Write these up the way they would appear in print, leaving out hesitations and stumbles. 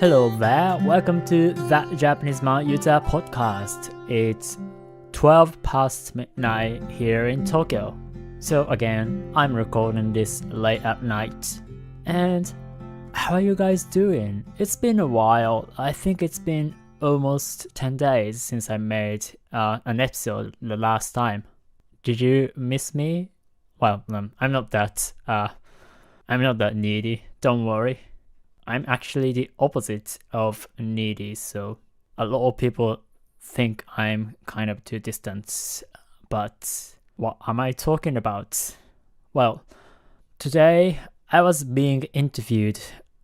Hello there, welcome to That Japanese Man User podcast. It's 12 past midnight here in Tokyo. So again, I'm recording this late at night. And how are you guys doing? It's been a while. I think it's been almost 10 days since I made an episode the last time. Did you miss me? Well, I'm not that needy, don't worry. I'm actually the opposite of needy, so a lot of people think I'm kind of too distant. But what am I talking about? Well, today I was being interviewed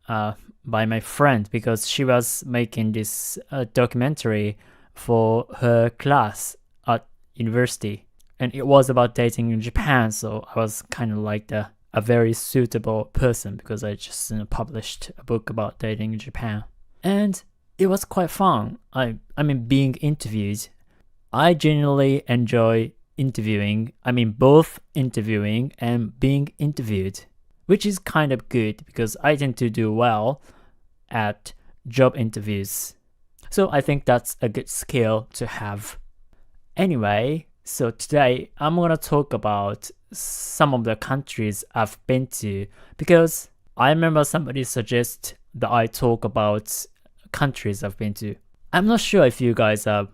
by my friend because she was making this documentary for her class at university. And it was about dating in Japan, so I was kind of like a very suitable person because I just published a book about dating in Japan. And it was quite fun. I mean, being interviewed. I genuinely enjoy interviewing. I mean, both interviewing and being interviewed, which is kind of good because I tend to do well at job interviews. So I think that's a good skill to have. Anyway, so today I'm gonna talk about some of the countries I've been to because I remember somebody suggest that I talk about countries I've been to. I'm not sure if you guys are,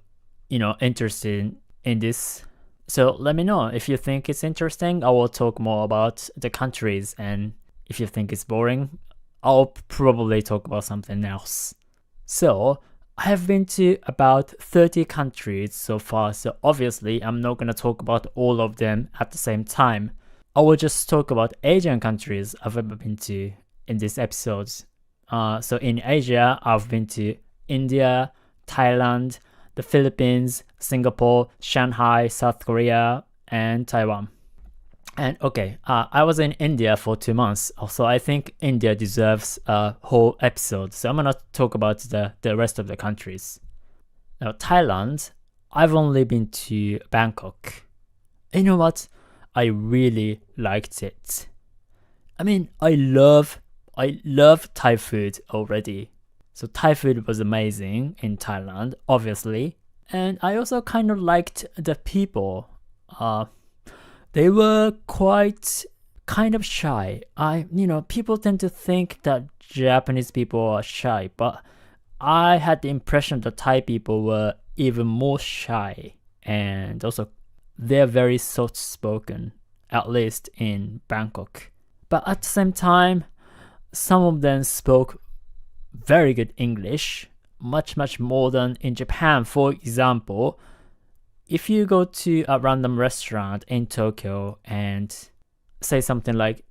interested in this. So let me know if you think it's interesting. I will talk more about the countries, and if you think it's boring, I'll probably talk about something else. So I have been to about 30 countries so far, so obviously I'm not going to talk about all of them at the same time. I will just talk about Asian countries I've ever been to in this episode. So in Asia, I've been to India, Thailand, the Philippines, Singapore, Shanghai, South Korea, and Taiwan. And okay, I was in India for 2 months, so I think India deserves a whole episode. So I'm gonna talk about the rest of the countries. Now, Thailand, I've only been to Bangkok. You know what? I really liked it. I mean, I love Thai food already. So Thai food was amazing in Thailand, obviously. And I also kind of liked the people. They were quite kind of shy. People tend to think that Japanese people are shy, but I had the impression that Thai people were even more shy. And also, they're very soft-spoken, at least in Bangkok. But at the same time, some of them spoke very good English, much more than in Japan. For example, if you go to a random restaurant in Tokyo and say something like,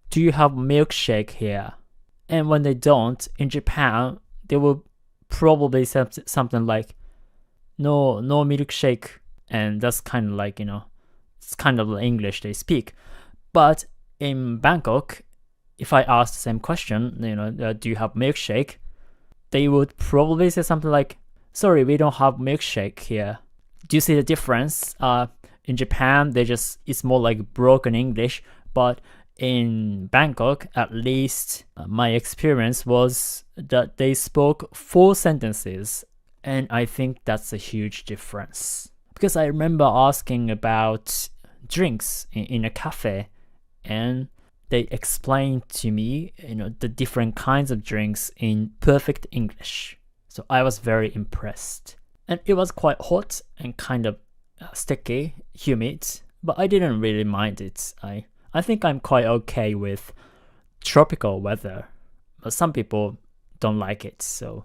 "Do you have milkshake here?" And when they don't, in Japan, they will probably say something like, no milkshake. And that's kind of like, it's kind of the English they speak. But in Bangkok, if I ask the same question, do you have milkshake? They would probably say something like, "Sorry, we don't have milkshake here." Do you see the difference? In Japan, it's more like broken English, but in Bangkok, at least my experience was that they spoke 4 sentences, and I think that's a huge difference. Because I remember asking about drinks in a cafe, and they explained to me, the different kinds of drinks in perfect English. So I was very impressed. And it was quite hot and kind of sticky, humid, but I didn't really mind it. I think I'm quite okay with tropical weather, but some people don't like it, so.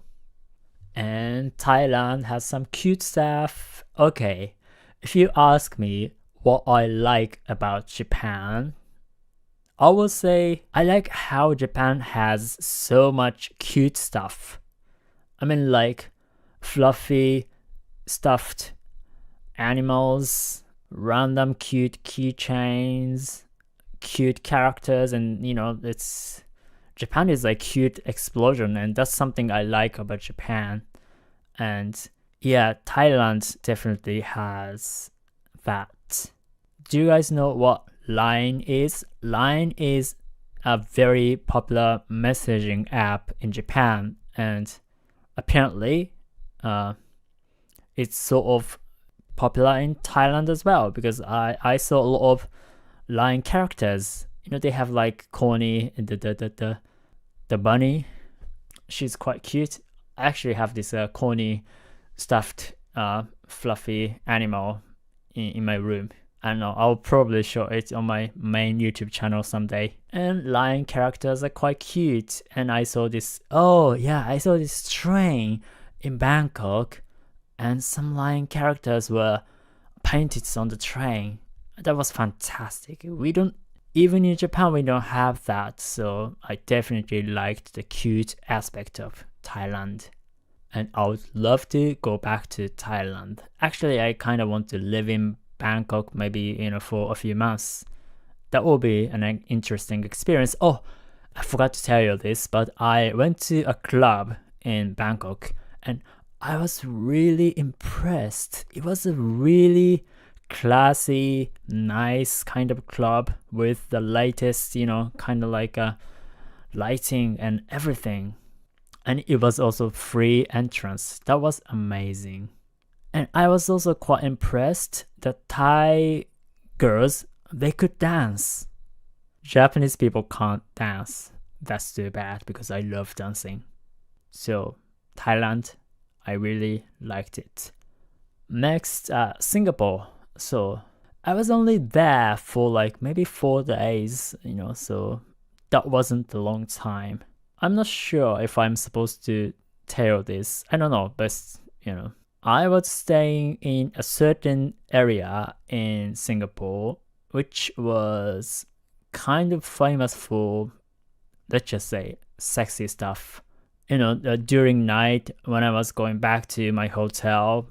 And Thailand has some cute stuff. Okay, if you ask me what I like about Japan, I will say I like how Japan has so much cute stuff. I mean, like fluffy, stuffed animals, random cute keychains, cute characters, and Japan is like cute explosion, and that's something I like about Japan. And yeah, Thailand definitely has that. Do you guys know what Line is? Line is a very popular messaging app in Japan, and apparently it's sort of popular in Thailand as well, because I saw a lot of line characters. They have like corny, the bunny. She's quite cute. I actually have this corny stuffed fluffy animal in my room. I don't know, I'll probably show it on my main YouTube channel someday. And lion characters are quite cute. And I saw this, I saw this train in Bangkok, and some lion characters were painted on the train. That was fantastic. Even in Japan, we don't have that, so I definitely liked the cute aspect of Thailand. And I would love to go back to Thailand. Actually, I kind of want to live in Bangkok maybe, for a few months. That will be an interesting experience. Oh, I forgot to tell you this, but I went to a club in Bangkok and I was really impressed. It was a really classy, nice kind of club with the latest, kind of like lighting and everything. And it was also free entrance. That was amazing. And I was also quite impressed that Thai girls, they could dance. Japanese people can't dance. That's too bad because I love dancing. So Thailand, I really liked it. Next, Singapore. So I was only there for like maybe 4 days, so that wasn't a long time. I'm not sure if I'm supposed to tell this. I don't know, but I was staying in a certain area in Singapore, which was kind of famous for, let's just say, sexy stuff. During night when I was going back to my hotel,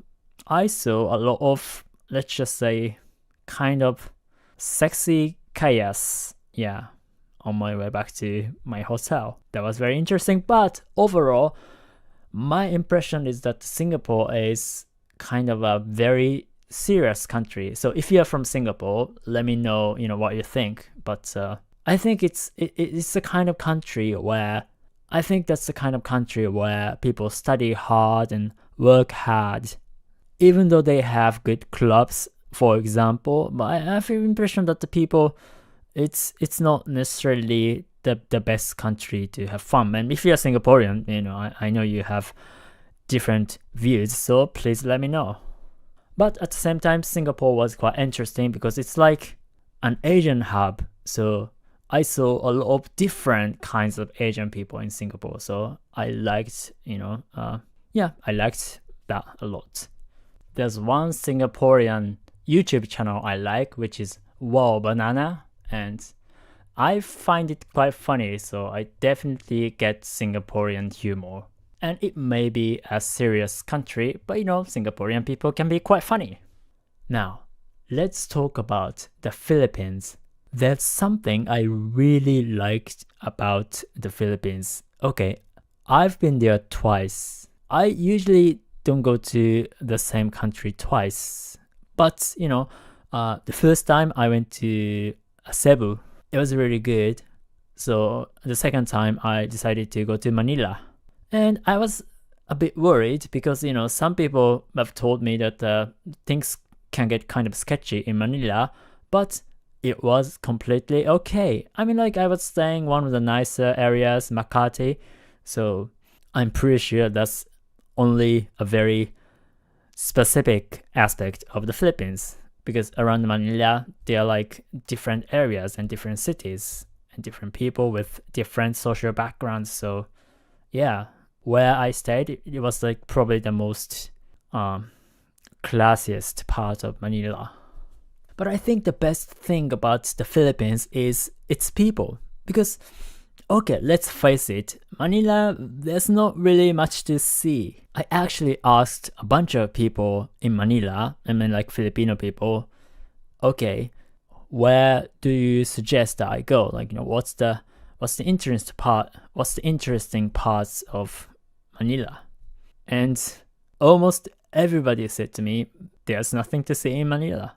I saw a lot of, let's just say, kind of sexy chaos. Yeah, on my way back to my hotel. That was very interesting, but overall, my impression is that Singapore is kind of a very serious country. So if you're from Singapore, let me know, what you think. But I think it's the kind of country where people study hard and work hard, even though they have good clubs, for example. But I have the impression that the people, it's not necessarily the best country to have fun. And if you're Singaporean, I know you have different views, so please let me know. But at the same time, Singapore was quite interesting because it's like an Asian hub. So I saw a lot of different kinds of Asian people in Singapore. So I liked, I liked that a lot. There's one Singaporean YouTube channel I like, which is Wow Banana, and I find it quite funny, so I definitely get Singaporean humor. And it may be a serious country, but Singaporean people can be quite funny. Now, let's talk about the Philippines. There's something I really liked about the Philippines. Okay, I've been there twice. I usually don't go to the same country twice. But, the first time I went to Cebu, it was really good. So the second time I decided to go to Manila. And I was a bit worried because, some people have told me that things can get kind of sketchy in Manila, but it was completely okay. I mean, I was staying one of the nicer areas, Makati. So I'm pretty sure that's only a very specific aspect of the Philippines, because around Manila, there are different areas and different cities and different people with different social backgrounds. So yeah, where I stayed, it was probably the most classiest part of Manila. But I think the best thing about the Philippines is its people, because okay, let's face it, Manila, there's not really much to see. I actually asked a bunch of people in Manila, Filipino people, okay, where do you suggest that I go? What's the interesting parts of Manila? And almost everybody said to me, there's nothing to see in Manila.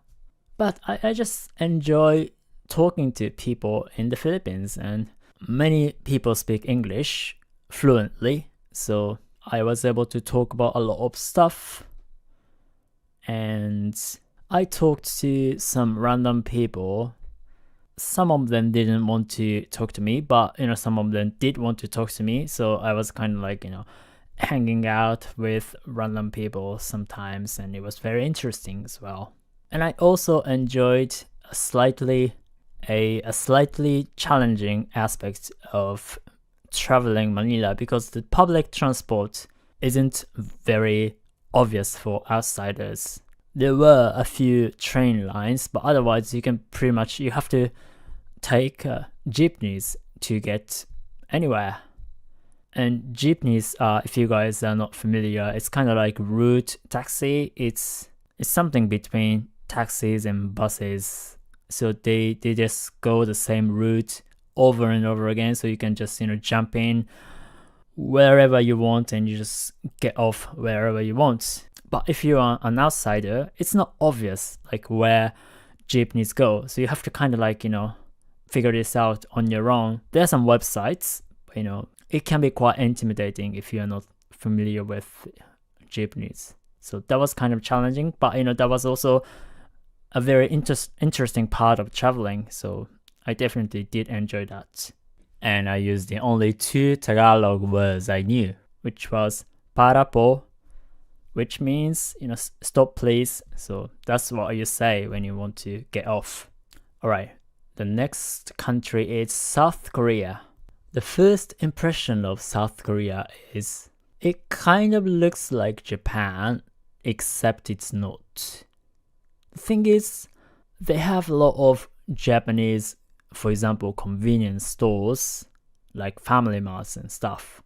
But I just enjoy talking to people in the Philippines, and many people speak English fluently. so I was able to talk about a lot of stuff. And I talked to some random people. Some of them didn't want to talk to me, but some of them did want to talk to me. So I was kind of like hanging out with random people sometimes, and it was very interesting as well. And I also enjoyed a slightly challenging aspect of traveling Manila, because the public transport isn't very obvious for outsiders. There were a few train lines, but otherwise you have to take jeepneys to get anywhere. And jeepneys are, if you guys are not familiar, it's kind of like route taxi. It's something between taxis and buses. So they just go the same route over and over again, so you can just jump in wherever you want and you just get off wherever you want. But if you are an outsider, it's not obvious like where jeepneys go, so you have to kind of like figure this out on your own. There are some websites, it can be quite intimidating if you are not familiar with jeepneys. So that was kind of challenging, but that was also a very interesting part of traveling, so I definitely did enjoy that. And I used the only 2 Tagalog words I knew, which was para po, which means, stop please. So that's what you say when you want to get off. Alright, the next country is South Korea. The first impression of South Korea is it kind of looks like Japan, except it's not. The thing is, they have a lot of Japanese, for example, convenience stores like Family Marts and stuff.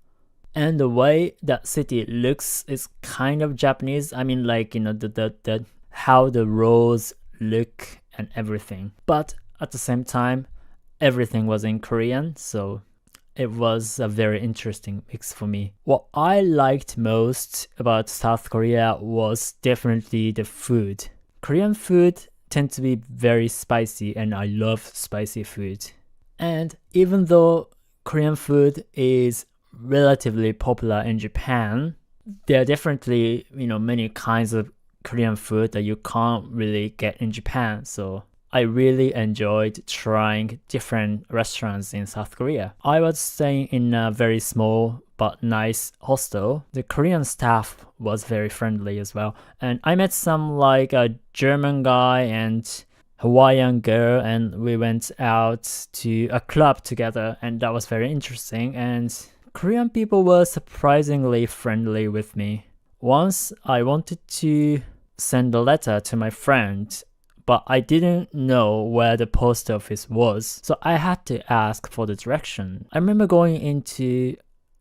And the way that city looks is kind of Japanese. I mean, like, the how the roads look and everything. But at the same time, everything was in Korean, so it was a very interesting mix for me. What I liked most about South Korea was definitely the food. Korean food tend to be very spicy, and I love spicy food. And even though Korean food is relatively popular in Japan, there are definitely many kinds of Korean food that you can't really get in Japan. So I really enjoyed trying different restaurants in South Korea. I was staying in a very small but nice hostel. The Korean staff was very friendly as well. And I met some like a German guy and Hawaiian girl, and we went out to a club together, and that was very interesting. And Korean people were surprisingly friendly with me. Once I wanted to send a letter to my friend, but I didn't know where the post office was, so I had to ask for the direction. I remember going into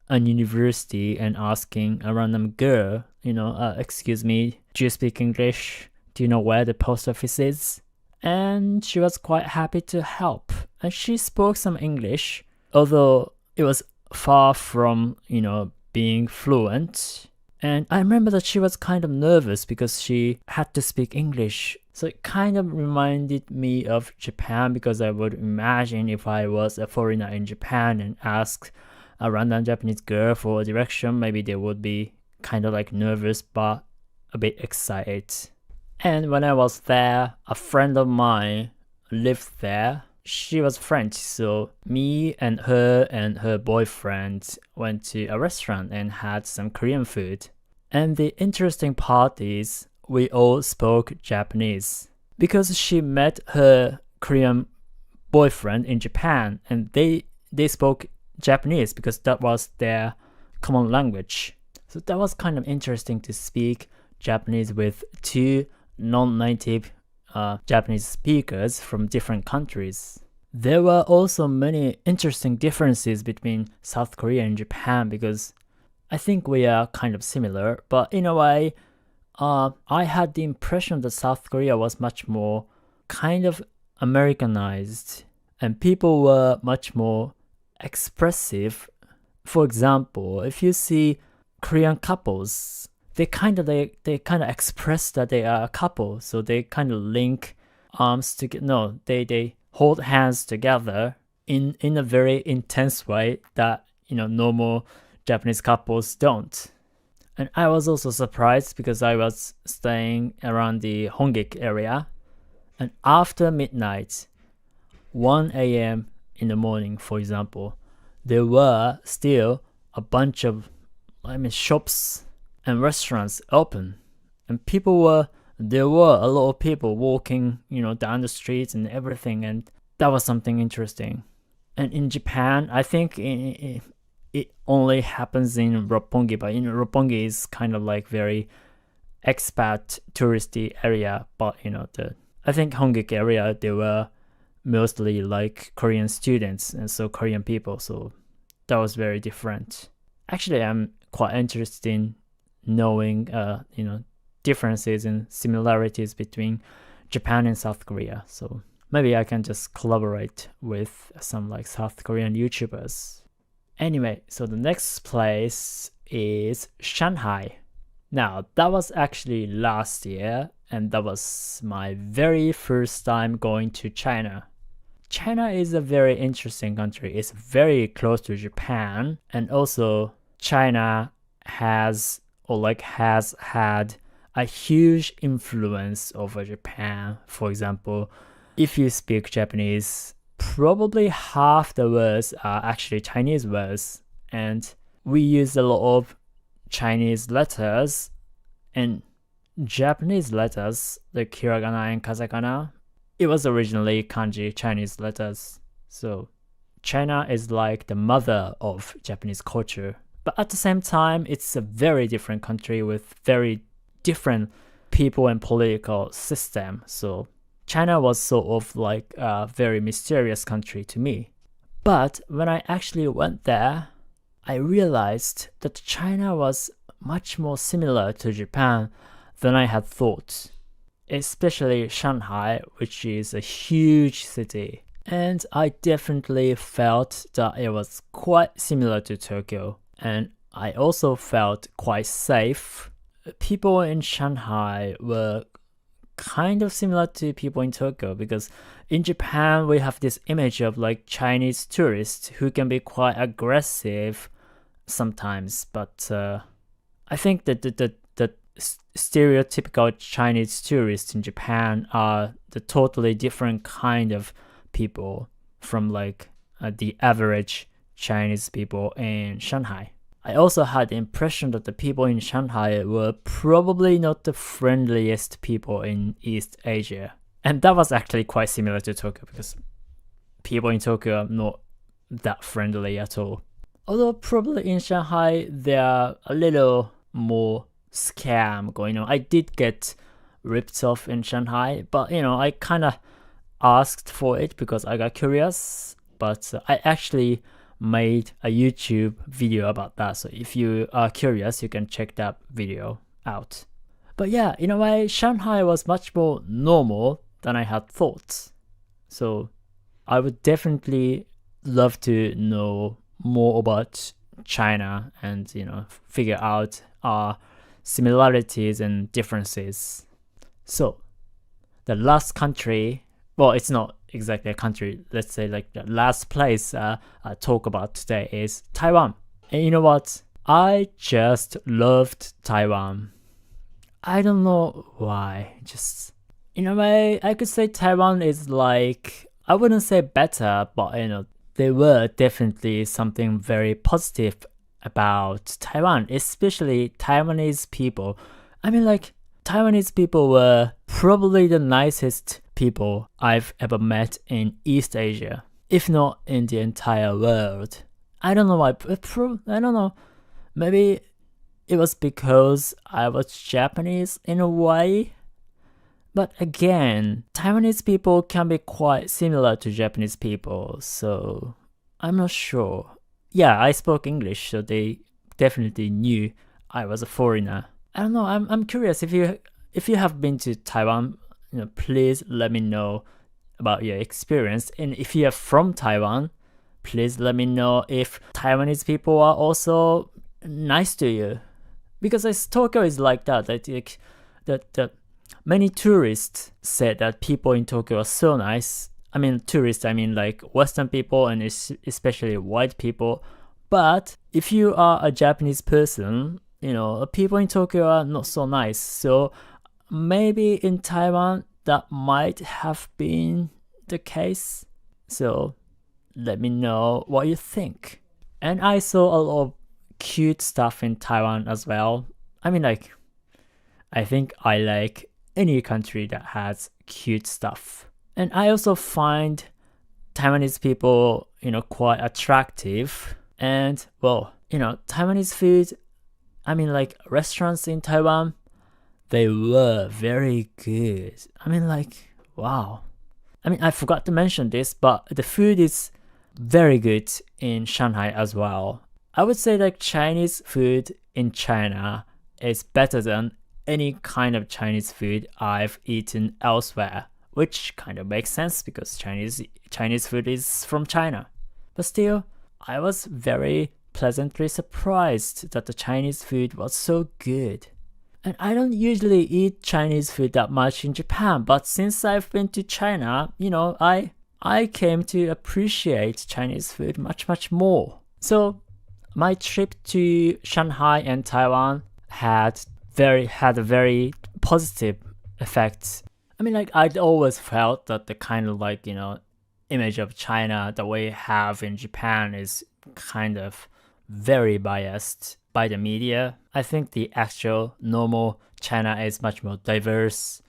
a university and asking a random girl, excuse me, do you speak English? Do you know where the post office is? And she was quite happy to help. And she spoke some English, although it was far from, being fluent. And I remember that she was kind of nervous because she had to speak English. So it kind of reminded me of Japan, because I would imagine if I was a foreigner in Japan and asked a random Japanese girl for a direction, maybe they would be kind of like nervous but a bit excited. And when I was there, a friend of mine lived there. She was French, so me and her boyfriend went to a restaurant and had some Korean food. And the interesting part is we all spoke Japanese, because she met her Korean boyfriend in Japan, and they spoke Japanese because that was their common language. So that was kind of interesting to speak Japanese with 2 non-native Japanese speakers from different countries. There were also many interesting differences between South Korea and Japan, because I think we are kind of similar, but in a way, I had the impression that South Korea was much more kind of Americanized, and people were much more expressive. For example, if you see Korean couples, they kind of express that they are a couple, so they kind of link arms together. No, they hold hands together in a very intense way that normal Japanese couples don't. And I was also surprised because I was staying around the Hongik area, and after midnight, 1 a.m. in the morning, for example, there were still a bunch of shops and restaurants open, and there were a lot of people walking, down the streets and everything, and that was something interesting. And in Japan, I think it only happens in Roppongi, but Roppongi is kind of like very expat touristy area, but I think Hongik area, they were mostly like Korean students and so Korean people, so that was very different. Actually, I'm quite interested in knowing differences and similarities between Japan and South Korea, so maybe I can just collaborate with some like South Korean YouTubers. Anyway, so the next place is Shanghai. Now, that was actually last year, and that was my very first time going to China. China is a very interesting country. It's very close to Japan, and also China has had a huge influence over Japan. For example, if you speak Japanese, probably half the words are actually Chinese words, and we use a lot of Chinese letters and Japanese letters like hiragana and katakana. It was originally kanji Chinese letters, so China is like the mother of Japanese culture. But at the same time, it's a very different country with very different people and political system. So China was sort of like a very mysterious country to me. But when I actually went there, I realized that China was much more similar to Japan than I had thought, especially Shanghai, which is a huge city. And I definitely felt that it was quite similar to Tokyo. And I also felt quite safe. People in Shanghai were kind of similar to people in Tokyo, because in Japan we have this image of like Chinese tourists who can be quite aggressive sometimes, but I think that the stereotypical Chinese tourists in Japan are the totally different kind of people from like the average Chinese people in Shanghai. I also had the impression that the people in Shanghai were probably not the friendliest people in East Asia. And that was actually quite similar to Tokyo, because people in Tokyo are not that friendly at all. Although probably in Shanghai there are a little more scam going on. I did get ripped off in Shanghai, but I kind of asked for it because I got curious. But I actually made a YouTube video about that, so if you are curious, you can check that video out. But yeah, in a way, Shanghai was much more normal than I had thought. So I would definitely love to know more about China and figure out our similarities and differences. So the last country, well, it's not exactly a country, let's say like the last place I talk about today is Taiwan. And you know what? I just loved Taiwan. I don't know why. Just in a way, I could say Taiwan is like, I wouldn't say better, but there were definitely something very positive about Taiwan, especially Taiwanese people. I mean, like, Taiwanese people were probably the nicest people I've ever met in East Asia, if not in the entire world. I don't know why. I don't know. Maybe it was because I was Japanese in a way. But again, Taiwanese people can be quite similar to Japanese people, so I'm not sure. Yeah, I spoke English, so they definitely knew I was a foreigner. I don't know. I'm curious if you have been to Taiwan. Please let me know about your experience. And if you are from Taiwan, please let me know if Taiwanese people are also nice to you. Because Tokyo is like that. That many tourists said that people in Tokyo are so nice. I mean, tourists, I mean like Western people and especially white people. But if you are a Japanese person, people in Tokyo are not so nice. So maybe in Taiwan that might have been the case. So let me know what you think. And I saw a lot of cute stuff in Taiwan as well. I think I like any country that has cute stuff. And I also find Taiwanese people, quite attractive. And Taiwanese food, restaurants in Taiwan, they were very good. Wow. I forgot to mention this, but the food is very good in Shanghai as well. I would say Chinese food in China is better than any kind of Chinese food I've eaten elsewhere, which kind of makes sense because Chinese food is from China. But still, I was very pleasantly surprised that the Chinese food was so good. And I don't usually eat Chinese food that much in Japan, but since I've been to China, I came to appreciate Chinese food much, much more. So my trip to Shanghai and Taiwan had a very positive effect. I'd always felt that the kind of image of China that we have in Japan is kind of very biased by the media. I think the actual normal China is much more diverse,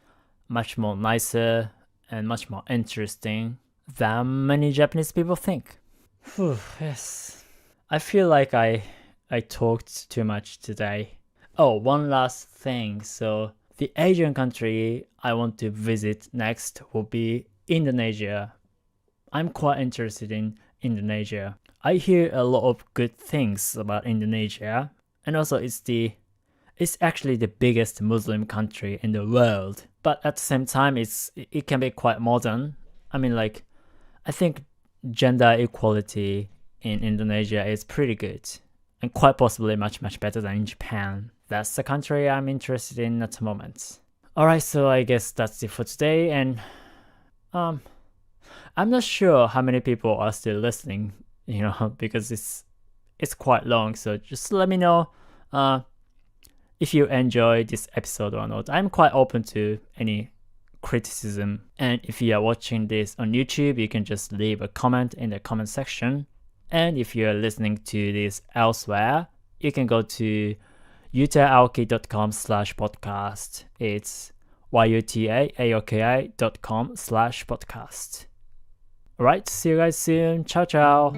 much more nicer, and much more interesting than many Japanese people think. Yes. I feel like I talked too much today. Oh, one last thing. So the Asian country I want to visit next will be Indonesia. I'm quite interested in Indonesia. I hear a lot of good things about Indonesia, and also it's actually the biggest Muslim country in the world. But at the same time, it can be quite modern. I think gender equality in Indonesia is pretty good, and quite possibly much, much better than in Japan. That's the country I'm interested in at the moment. Alright, so I guess that's it for today, and I'm not sure how many people are still listening, because it's quite long, so just let me know if you enjoy this episode or not. I'm quite open to any criticism, and if you are watching this on YouTube, you can just leave a comment in the comment section, and if you are listening to this elsewhere, you can go to yutaaoki.com/podcast. It's yutaaoki.com/podcast. Alright, see you guys soon. Ciao, ciao.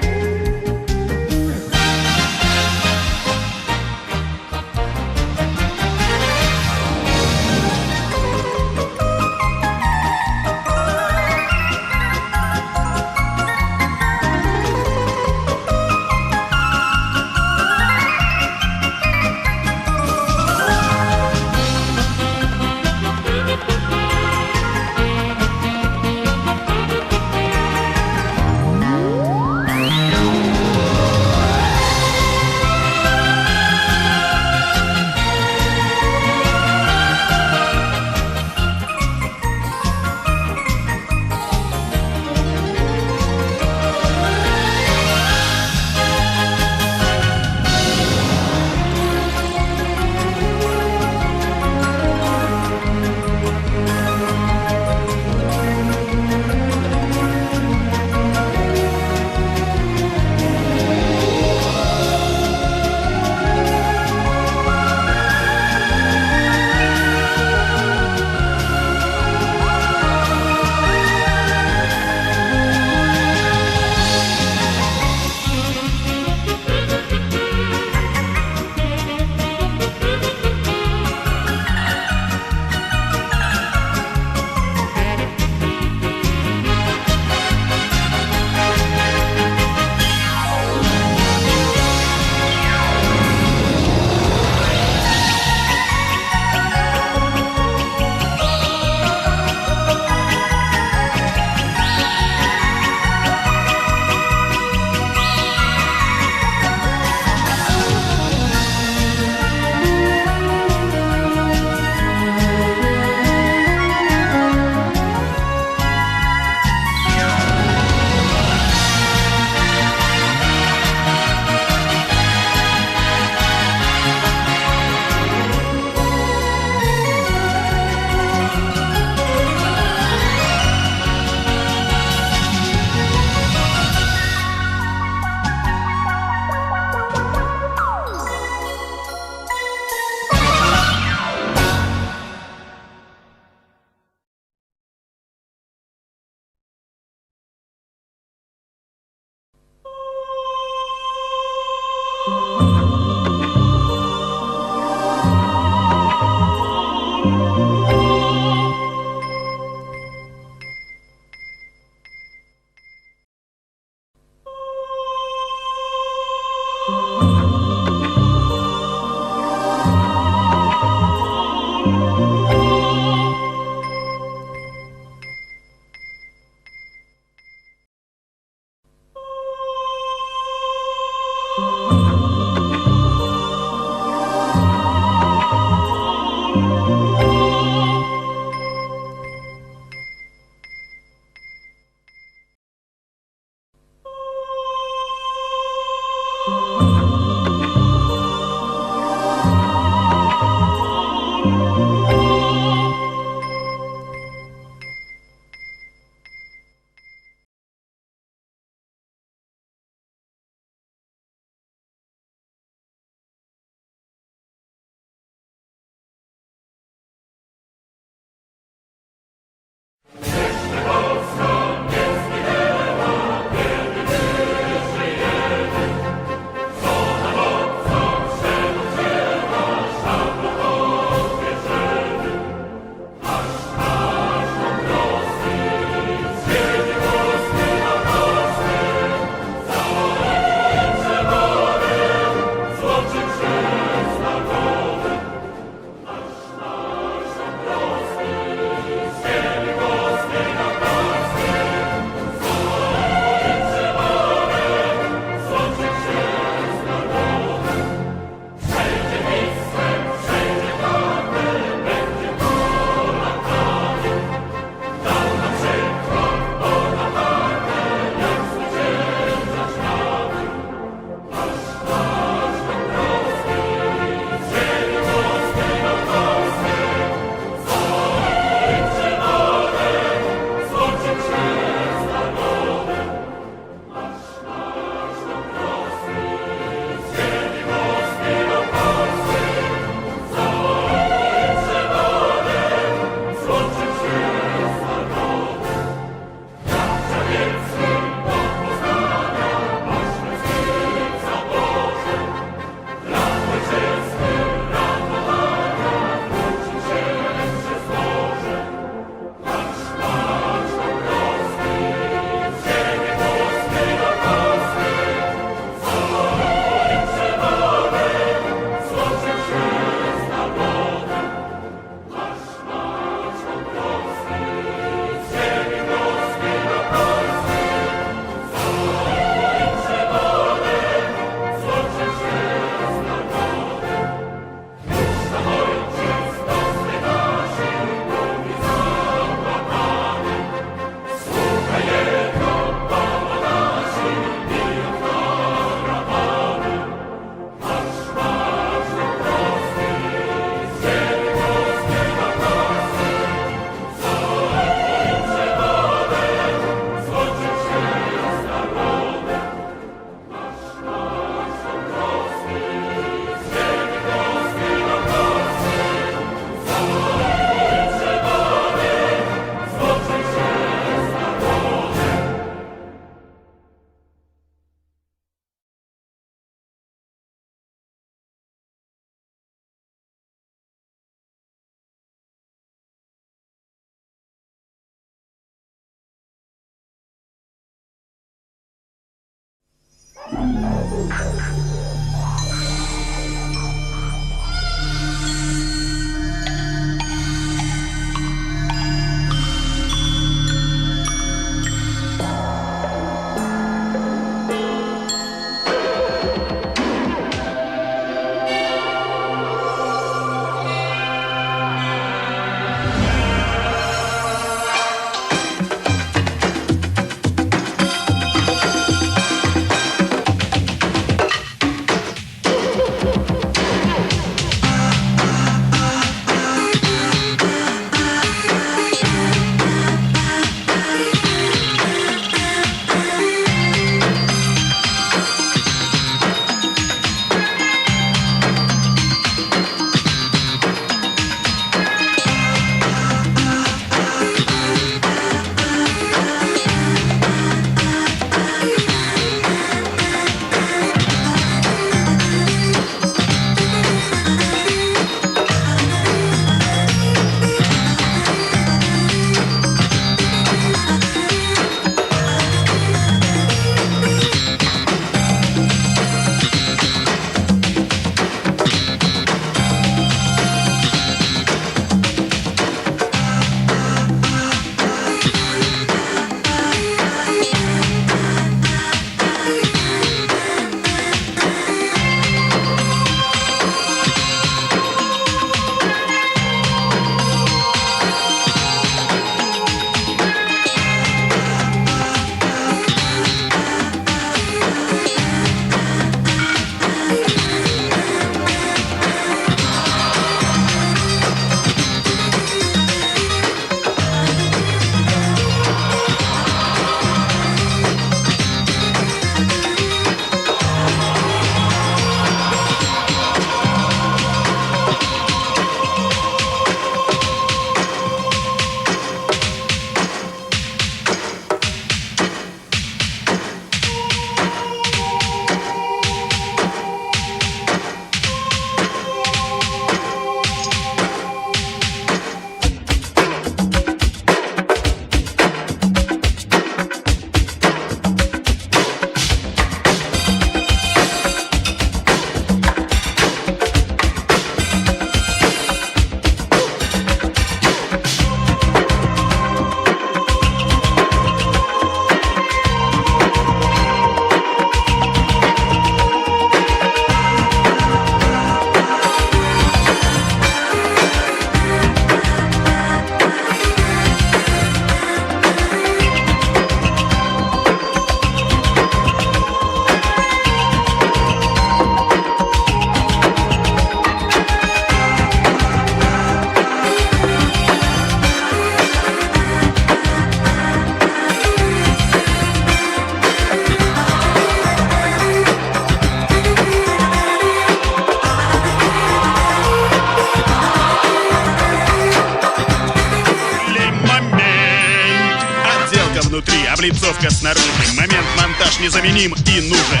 облицовка снаружи. Момент, монтаж незаменим и нужен.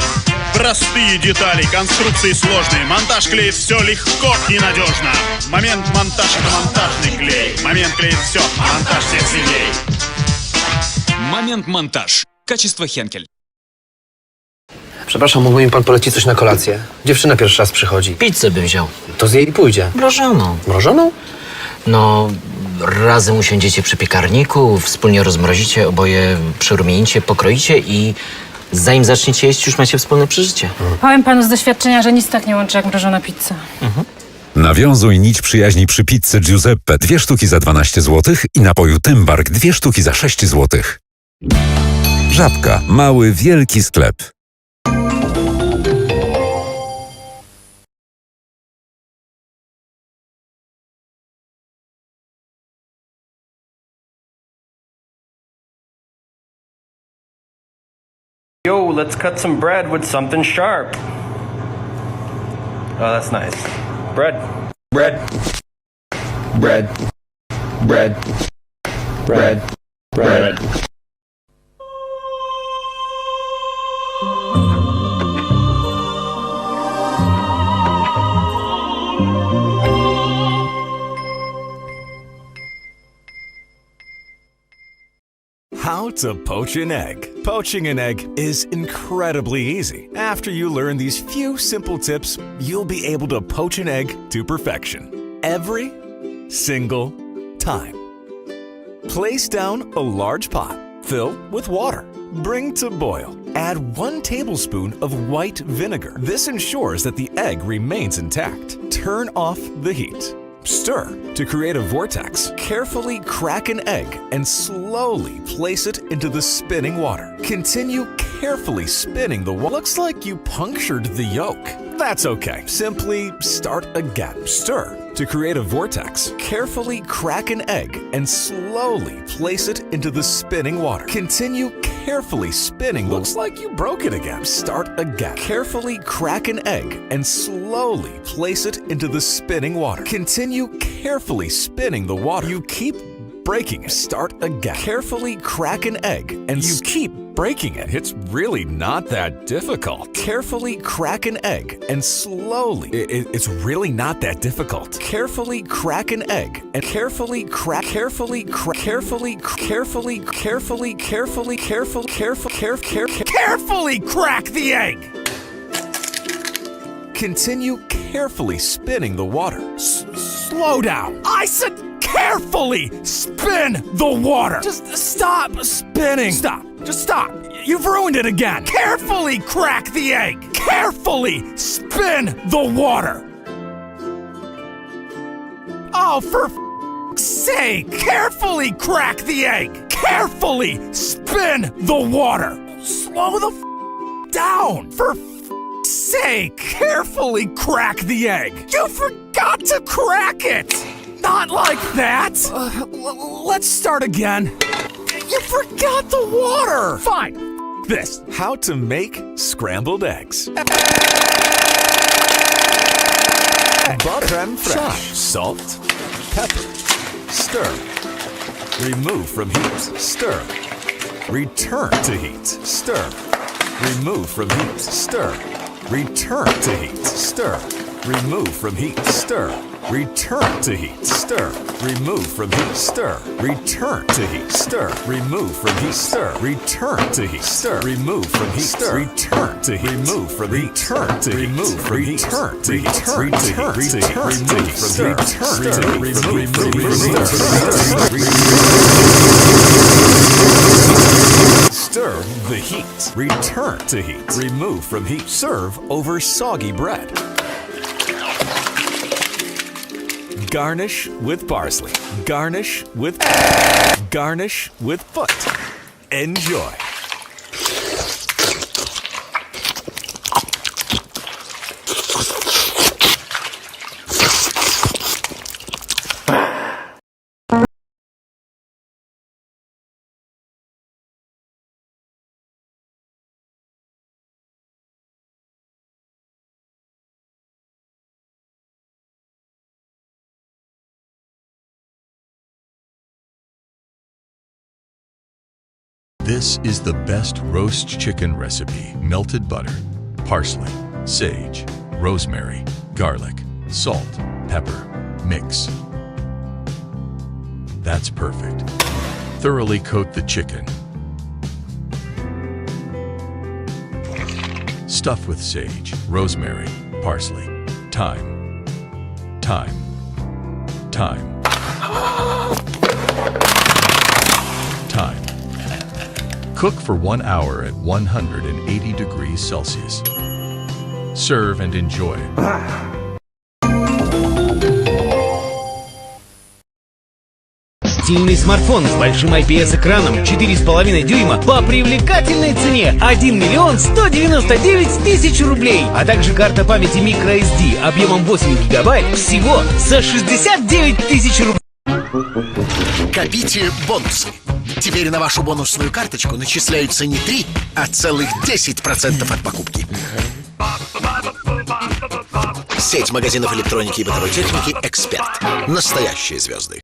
Простые детали, конструкции сложные. Монтаж клеит все легко и надежно. Момент, монтаж — это монтажный клей. Момент клеит все, монтаж всех сильней. Момент, монтаж. Качество Хенкель. Przepraszam, mógłby mi pan polecić coś na kolację? Dziewczyna pierwszy raz przychodzi. Pizzę bym wziął. To z jej pójdzie. Mrożoną. Mrożoną? No, razem usiądziecie przy piekarniku, wspólnie rozmrozicie, oboje przerumienicie, pokroicie i zanim zaczniecie jeść, już macie wspólne przeżycie. Powiem panu z doświadczenia, że nic tak nie łączy jak mrożona pizza. Nawiązuj nić przyjaźni przy pizzy Giuseppe 2 sztuki za 12 zł i napoju Tymbark 2 sztuki za 6 zł. Żabka. Mały, wielki sklep. Yo, let's cut some bread with something sharp. Oh, that's nice. Bread. Bread. Bread. Bread. Bread. Bread. How How to poach an egg. Poaching an egg is incredibly easy. After you learn these few simple tips, you'll be able to poach an egg to perfection. Every single time. Place down a large pot. Fill with water. Bring to boil. Add 1 tablespoon of white vinegar. This ensures that the egg remains intact. Turn off the heat. Stir to create a vortex. Carefully crack an egg and slowly place it into the spinning water. Continue carefully spinning the water. Looks like you punctured the yolk. That's okay. Simply start again. Stir to create a vortex. Carefully crack an egg and slowly place it into the spinning water. Continue carefully spinning. Looks like you broke it again. Start again. Carefully crack an egg and slowly place it into the spinning water. Continue carefully spinning the water. You keep breaking it. Start again. Carefully crack an egg and you keep breaking it. It's really not that difficult. Carefully crack an egg and slowly. It's really not that difficult. Carefully crack an egg and carefully crack carefully carefully crack the egg. Continue carefully spinning the water. Slow down. I said carefully spin the water. Just stop spinning. Stop. Just stop. You've ruined it again. Carefully crack the egg. Carefully spin the water. Oh, for f***'s sake. Carefully crack the egg. Carefully spin the water. Slow the f*** down. For f***'s sake. Carefully crack the egg. You forgot to crack it. Not like that. Let's start again. You forgot the water. Fine. This. How to make scrambled eggs. Butter and fresh. Salt. Pepper. Stir. Remove from heat. Stir. Return to heat. Stir. Remove from heat. Stir. Return to heat. Stir. Remove from heat. Stir. Return to heat. Stir. Remove from heat. Stir. Return to heat. Stir. Remove from heat. Stir. Return to heat. Stir. Remove from heat. Stir. Return to heat. Remove from heat. Return to heat. Remove from heat. Return to heat. Return to heat. Remove from heat. Stir. Remove from heat. Stir the heat. Return to heat. Remove from heat. Serve over soggy bread. Garnish with parsley. Garnish with foot. Enjoy. This is the best roast chicken recipe. Melted butter, parsley, sage, rosemary, garlic, salt, pepper, mix. That's perfect. Thoroughly coat the chicken. Stuff with sage, rosemary, parsley, thyme, thyme, thyme, thyme. Cook for 1 hour at 180 degrees Celsius. Serve and enjoy. Стильный смартфон с большим IPS-экраном 4,5 дюйма по привлекательной цене 1 миллион 199 тысяч рублей, а также карта памяти microSD объемом 8 гигабайт всего за 69 тысяч рублей. Копите бонусы. Теперь на вашу бонусную карточку начисляются не 3, а целых 10% от покупки. Сеть магазинов электроники и бытовой техники «Эксперт». Настоящие звезды.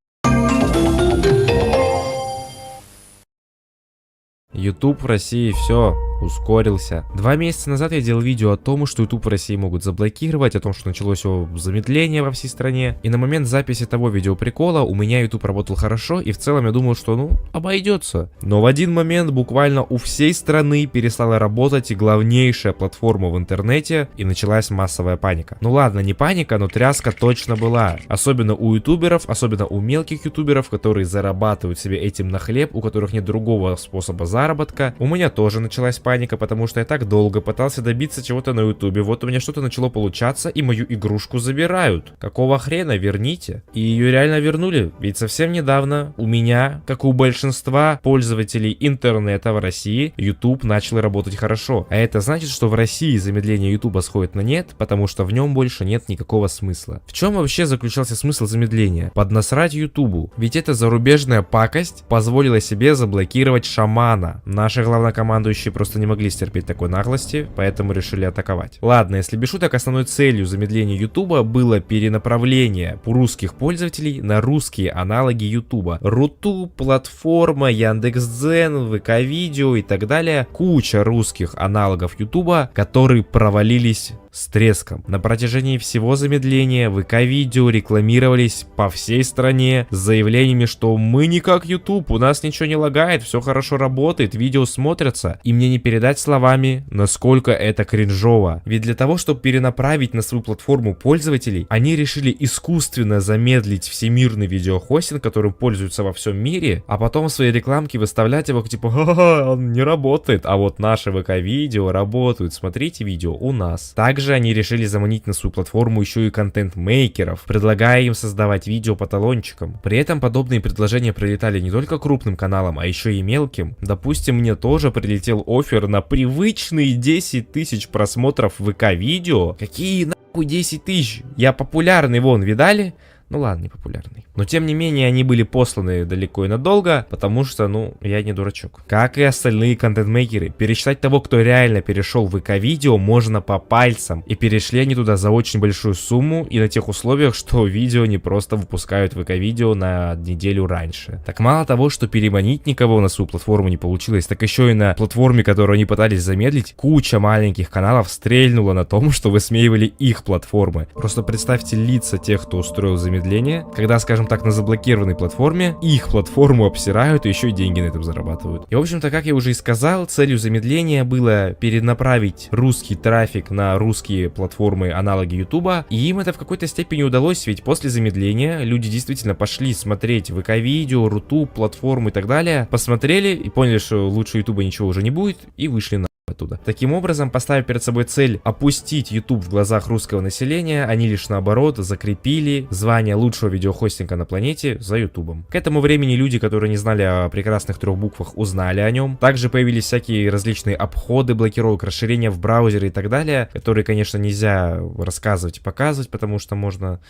YouTube в России, все. ускорился. 2 месяца назад я делал видео о том, что YouTube в России могут заблокировать, о том, что началось его замедление во всей стране. И на момент записи того видеоприкола у меня YouTube работал хорошо, и в целом я думал, что обойдется. Но в один момент буквально у всей страны перестала работать главнейшая платформа в интернете, и началась массовая паника. Ну ладно, не паника, но тряска точно была. Особенно у ютуберов, особенно у мелких ютуберов, которые зарабатывают себе этим на хлеб, у которых нет другого способа заработка. У меня тоже началась паника, потому что я так долго пытался добиться чего-то на ютубе. Вот у меня что-то начало получаться, и мою игрушку забирают. Какого хрена? Верните. И ее реально вернули. Ведь совсем недавно у меня, как у большинства пользователей интернета в России, YouTube начал работать хорошо. А это значит, что в России замедление YouTube сходит на нет, потому что в нем больше нет никакого смысла. В чем вообще заключался смысл замедления? Поднасрать YouTube. Ведь эта зарубежная пакость позволила себе заблокировать шамана. Наши главнокомандующие просто не могли стерпеть такой наглости, поэтому решили атаковать. Ладно, если без шуток, основной целью замедления YouTube было перенаправление русских пользователей на русские аналоги YouTube. Рутуб, платформа, Яндекс.Дзен, ВК-видео и так далее. Куча русских аналогов YouTube, которые провалились с треском. На протяжении всего замедления ВК-видео рекламировались по всей стране с заявлениями, что мы не как YouTube, у нас ничего не лагает, все хорошо работает, видео смотрятся. И мне не передать словами, насколько это кринжово. Ведь для того, чтобы перенаправить на свою платформу пользователей, они решили искусственно замедлить всемирный видеохостинг, которым пользуются во всем мире, а потом в своей рекламке выставлять его типа, ха-ха, он не работает, а вот наши ВК-видео работают, смотрите видео у нас. Также они решили заманить на свою платформу еще и контент-мейкеров, предлагая им создавать видео по талончикам. При этом подобные предложения прилетали не только крупным каналам, а еще и мелким. Допустим, мне тоже прилетел оффер на привычные 10 тысяч просмотров ВК-видео. Какие нахуй 10 тысяч? Я популярный, вон, видали? Ну ладно, не популярный. Но тем не менее, они были посланы далеко и надолго, потому что, я не дурачок. Как и остальные контент-мейкеры, пересчитать того, кто реально перешел в ВК-видео, можно по пальцам. И перешли они туда за очень большую сумму и на тех условиях, что видео не просто выпускают ВК-видео на неделю раньше. Так мало того, что переманить никого на свою платформу не получилось, так еще и на платформе, которую они пытались замедлить, куча маленьких каналов стрельнула на том, что высмеивали их платформы. Просто представьте лица тех, кто устроил замедление, когда, скажем так, на заблокированной платформе их платформу обсирают и еще и деньги на этом зарабатывают. И в общем-то, как я уже и сказал, целью замедления было перенаправить русский трафик на русские платформы аналоги Ютуба, и им это в какой-то степени удалось, ведь после замедления люди действительно пошли смотреть ВК-видео, Рутуб, платформы и так далее, посмотрели и поняли, что лучше Ютуба ничего уже не будет, и вышли на оттуда. Таким образом, поставив перед собой цель опустить YouTube в глазах русского населения, они лишь наоборот закрепили звание лучшего видеохостинга на планете за YouTube. К этому времени люди, которые не знали о прекрасных 3 буквах, узнали о нем. Также появились всякие различные обходы блокировок, расширения в браузере и так далее, которые, конечно, нельзя рассказывать и показывать, потому что можно...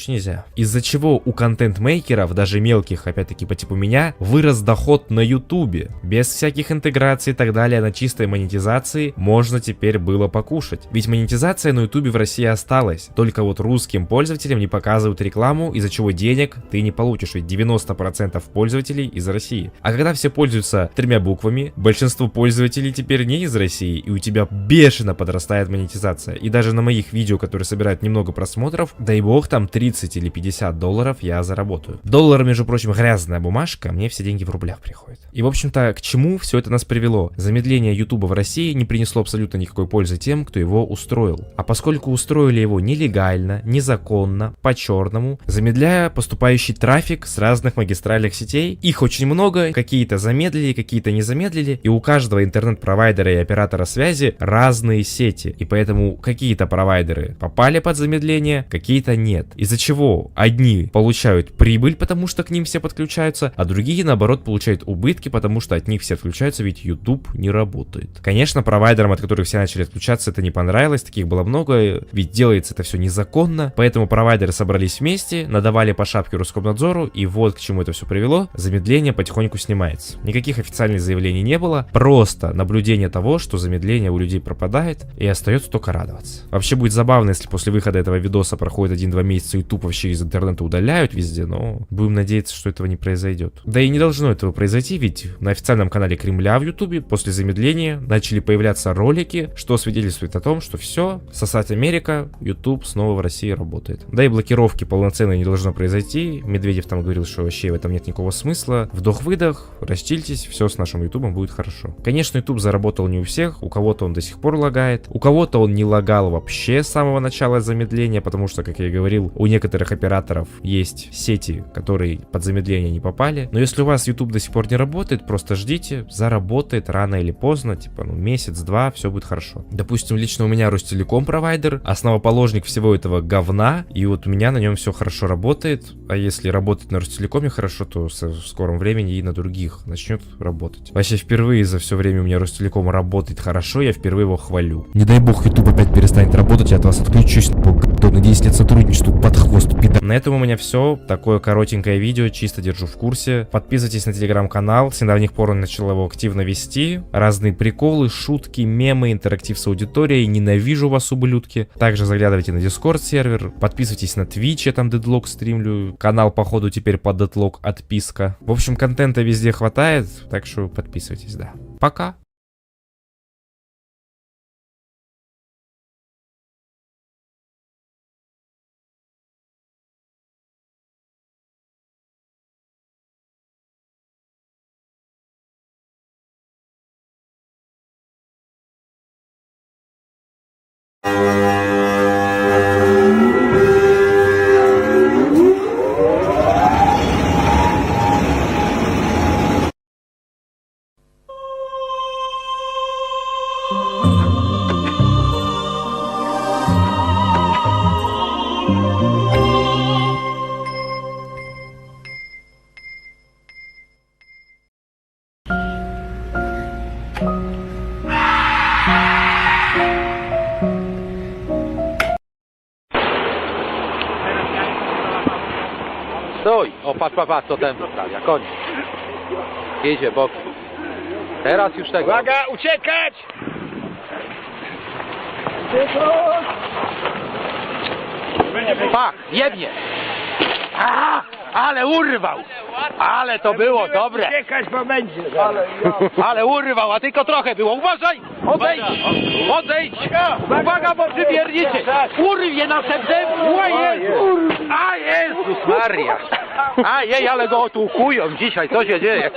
нельзя. Из-за чего у контент-мейкеров, даже мелких, опять-таки по типу меня, вырос доход на ютубе. Без всяких интеграций и так далее, на чистой монетизации можно теперь было покушать. Ведь монетизация на ютубе в России осталась. Только вот русским пользователям не показывают рекламу, из-за чего денег ты не получишь. Ведь 90% пользователей из России. А когда все пользуются 3 буквами, большинство пользователей теперь не из России, и у тебя бешено подрастает монетизация. И даже на моих видео, которые собирают немного просмотров, дай бог, там 30 или 50 долларов я заработаю. Доллар, между прочим, грязная бумажка, мне все деньги в рублях приходят. И, в общем-то, к чему все это нас привело? Замедление Ютуба в России не принесло абсолютно никакой пользы тем, кто его устроил. А поскольку устроили его нелегально, незаконно, по-черному, замедляя поступающий трафик с разных магистральных сетей, их очень много, какие-то замедлили, какие-то не замедлили, и у каждого интернет-провайдера и оператора связи разные сети, и поэтому какие-то провайдеры попали под замедление, какие-то нет. Из-за чего одни получают прибыль, потому что к ним все подключаются, а другие, наоборот, получают убытки, потому что от них все отключаются, ведь YouTube не работает. Конечно, провайдерам, от которых все начали отключаться, это не понравилось, таких было много, ведь делается это все незаконно, поэтому провайдеры собрались вместе, надавали по шапке Роскомнадзору, и вот к чему это все привело. Замедление потихоньку снимается. Никаких официальных заявлений не было, просто наблюдение того, что замедление у людей пропадает, и остается только радоваться. Вообще будет забавно, если после выхода этого видоса проходит 1-2 месяца YouTube вообще из интернета удаляют везде, но будем надеяться, что этого не произойдет. Да и не должно этого произойти, ведь на официальном канале Кремля в YouTube после замедления начали появляться ролики, что свидетельствует о том, что все, сосать Америка, YouTube снова в России работает. Да и блокировки полноценной не должно произойти. Медведев там говорил, что вообще в этом нет никакого смысла. Вдох-выдох, расчильтесь, все с нашим YouTube будет хорошо. Конечно, YouTube заработал не у всех, у кого-то он до сих пор лагает, у кого-то он не лагал вообще с самого начала замедления, потому что, как я и говорил, у некоторых операторов есть сети, которые под замедление не попали. Но если у вас YouTube до сих пор не работает, просто ждите, заработает рано или поздно, типа, ну, месяц-два, все будет хорошо. Допустим, лично у меня Ростелеком провайдер, основоположник всего этого говна, и вот у меня на нем все хорошо работает, а если работать на Ростелекоме хорошо, то в скором времени и на других начнет работать. Вообще, впервые за все время у меня Ростелеком работает хорошо, я впервые его хвалю. Не дай бог, YouTube опять перестанет работать, я от вас отключусь, на 10 лет сотрудничеству под хвост, пидор. На этом у меня все. Такое коротенькое видео, чисто держу в курсе. Подписывайтесь на телеграм-канал, с недавних пор он начал его активно вести. Разные приколы, шутки, мемы, интерактив с аудиторией. Ненавижу вас, ублюдки. Также заглядывайте на Discord сервер, подписывайтесь на Twitch, я там дедлог стримлю. Канал, походу, теперь под дедлог отписка. В общем, контента везде хватает, так что подписывайтесь, да. Пока. Stój! O, patrz, co ten wystawia, koniec. Jedzie bokiem. Teraz już tego. Uwaga, uciekać! Pach, jebnie! Aha, ale urwał! Ale to było dobre! Uciekać, bo będzie! Ale urwał, a tylko trochę było. Uważaj! Odejdź! Odejdź! Uwaga, bo przywiernicie! Urwie następnym! A Jezus Maria! Ajej, ale go otłukują dzisiaj, co się dzieje?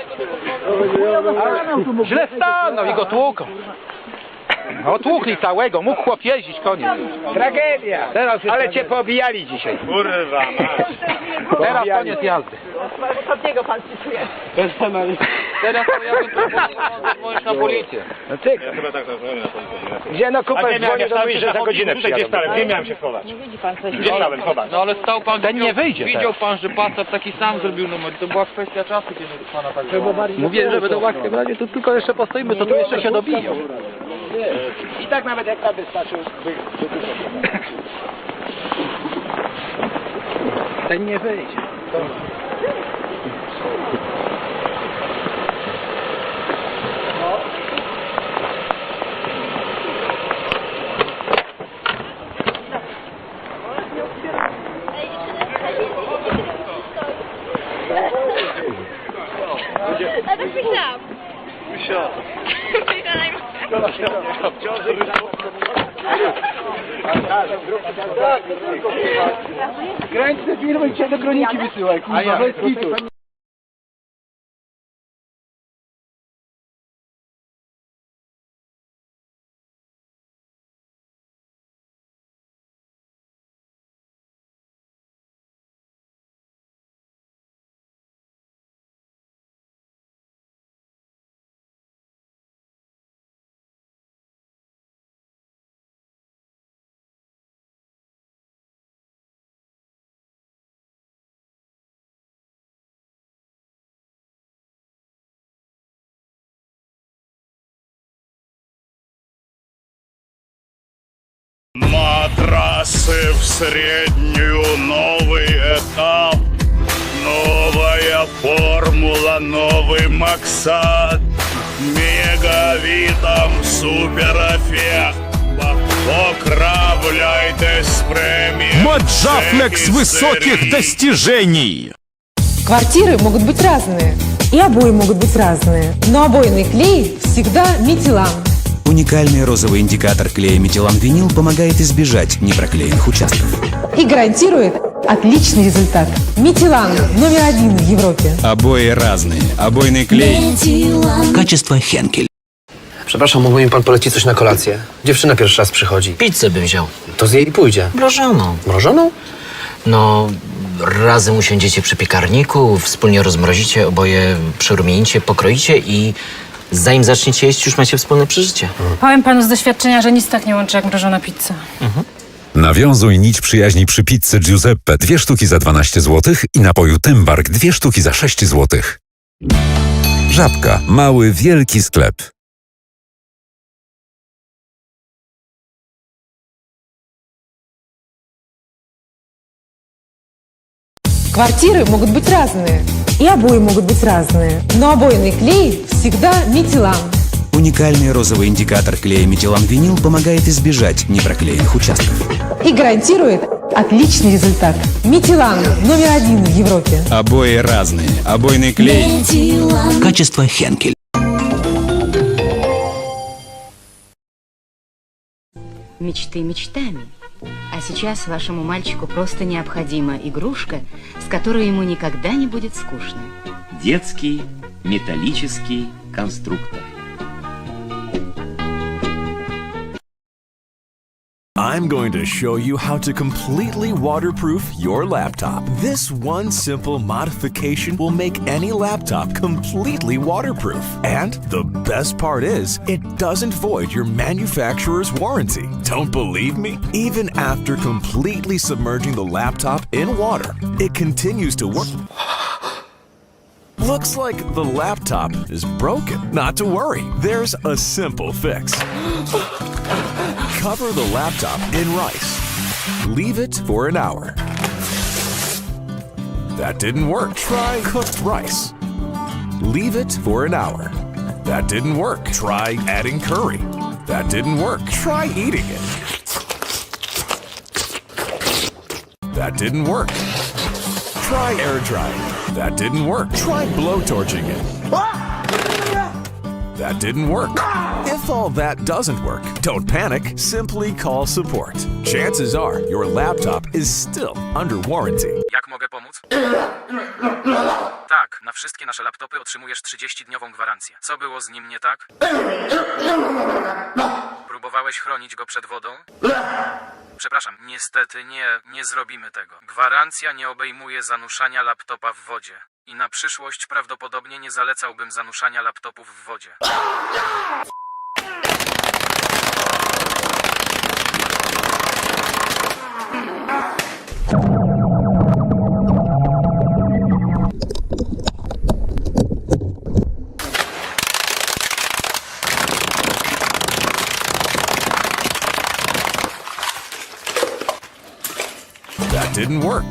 Źle stanął i go tłuką. Otłukli całego, mógł chłop jeździć, koniec. Tragedia! Teraz ale cię pobijali dzisiaj. Kurwa, teraz koniec jazdy. Ostatniego pan spisuje. Teraz to ja bym próbował dzwonić na policję. No ty. Gdzie no kupę dzwonię, to mówisz, że za godzinę przyjadę. Gdzie miałem się schować? Nie widzi pan coś. Gdzie miałem schować? No ale stał pan... Ten nie wyjdzie. Widział pan, że Passat taki sam zrobił numer. To była kwestia czasu, kiedy pana tak było. Mówię, że będą łatwiej. Tu tylko jeszcze postoimy, to tu jeszcze się dobiją. I tak nawet jak tam wystarczył, ten nie wyjdzie. Nawet myślałam. Myślałam. Kręć te firmy i cię do kroniki wysyłaj, kurwa, bez kitu. Матрасы в среднюю, новый этап, новая формула, новый Максат, мегавитам суперэффект, покравляй Маджафлекс высоких достижений! Квартиры могут быть разные, и обои могут быть разные, но обойный клей всегда метилан. Уникальный розовый индикатор клея метилан-винил помогает избежать непроклеенных участков. И гарантирует отличный результат. Метилан #1 в Европе. Обои разные. Обойный клей. Качество Хенкель. Przepraszam, mógłby mi pan polecić coś na kolację? Dziewczyna pierwszy raz przychodzi. Pizzę bym wziął. To zje i pójdzie. Mrożoną. Mrożoną? No, razem usiądziecie przy piekarniku, wspólnie rozmrozicie, oboje przerumienicie, pokroicie i zanim zaczniecie jeść, już macie wspólne przeżycie. Powiem panu z doświadczenia, że nic tak nie łączy jak mrożona pizza. Nawiązuj nić przyjaźni przy pizzy Giuseppe 2 sztuki za 12 zł i napoju Tymbark 2 sztuki za 6 zł. Żabka. Mały, wielki sklep. Квартиры могут быть разные, и обои могут быть разные, но обойный клей всегда метилан. Уникальный розовый индикатор клея метилан-винил помогает избежать непроклеенных участков. И гарантирует отличный результат. Метилан #1 в Европе. Обои разные. Обойный клей. Качество Хенкель. Мечты мечтами. А сейчас вашему мальчику просто необходима игрушка, с которой ему никогда не будет скучно. Детский металлический конструктор. I'm going to show you how to completely waterproof your laptop. This one simple modification will make any laptop completely waterproof. And the best part is, it doesn't void your manufacturer's warranty. Don't believe me? Even after completely submerging the laptop in water, it continues to work. Looks like the laptop is broken. Not to worry, there's a simple fix. Cover the laptop in rice. Leave it for an hour. That didn't work. Try cooked rice. Leave it for an hour. That didn't work. Try adding curry. That didn't work. Try eating it. That didn't work. Try air drying. That didn't work. Try blowtorching it. That didn't work. If all that doesn't work, don't panic, simply call support. Chances are your laptop is still under warranty. Jak mogę pomóc? Tak, na wszystkie nasze laptopy otrzymujesz 30-dniową gwarancję. Co było z nim nie tak? Próbowałeś chronić go przed wodą? Przepraszam, niestety nie zrobimy tego. Gwarancja nie obejmuje zanurzania laptopa w wodzie. I na przyszłość prawdopodobnie nie zalecałbym zanurzania laptopów w wodzie. That didn't work.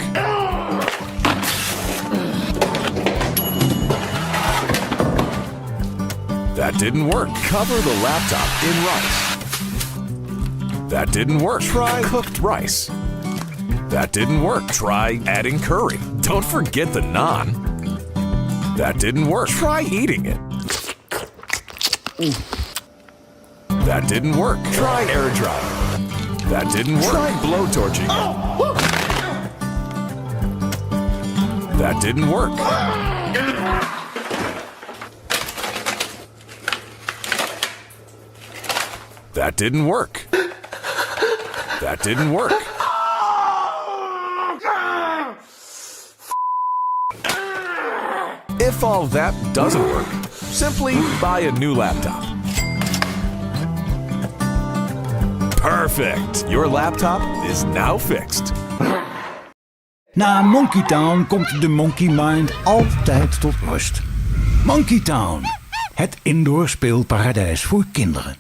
That didn't work. Cover the laptop in rice. That didn't work. Try cooked rice. That didn't work. Try adding curry. Don't forget the naan. That didn't work. Try eating it. That didn't work. Try air drying. That didn't work. Try blowtorching it. That didn't work. That didn't work. That didn't work. If all that doesn't work, simply buy a new laptop. Perfect! Your laptop is now fixed. Na Monkey Town komt de Monkey Mind altijd tot rust. Monkey Town, het indoor speelparadijs voor kinderen.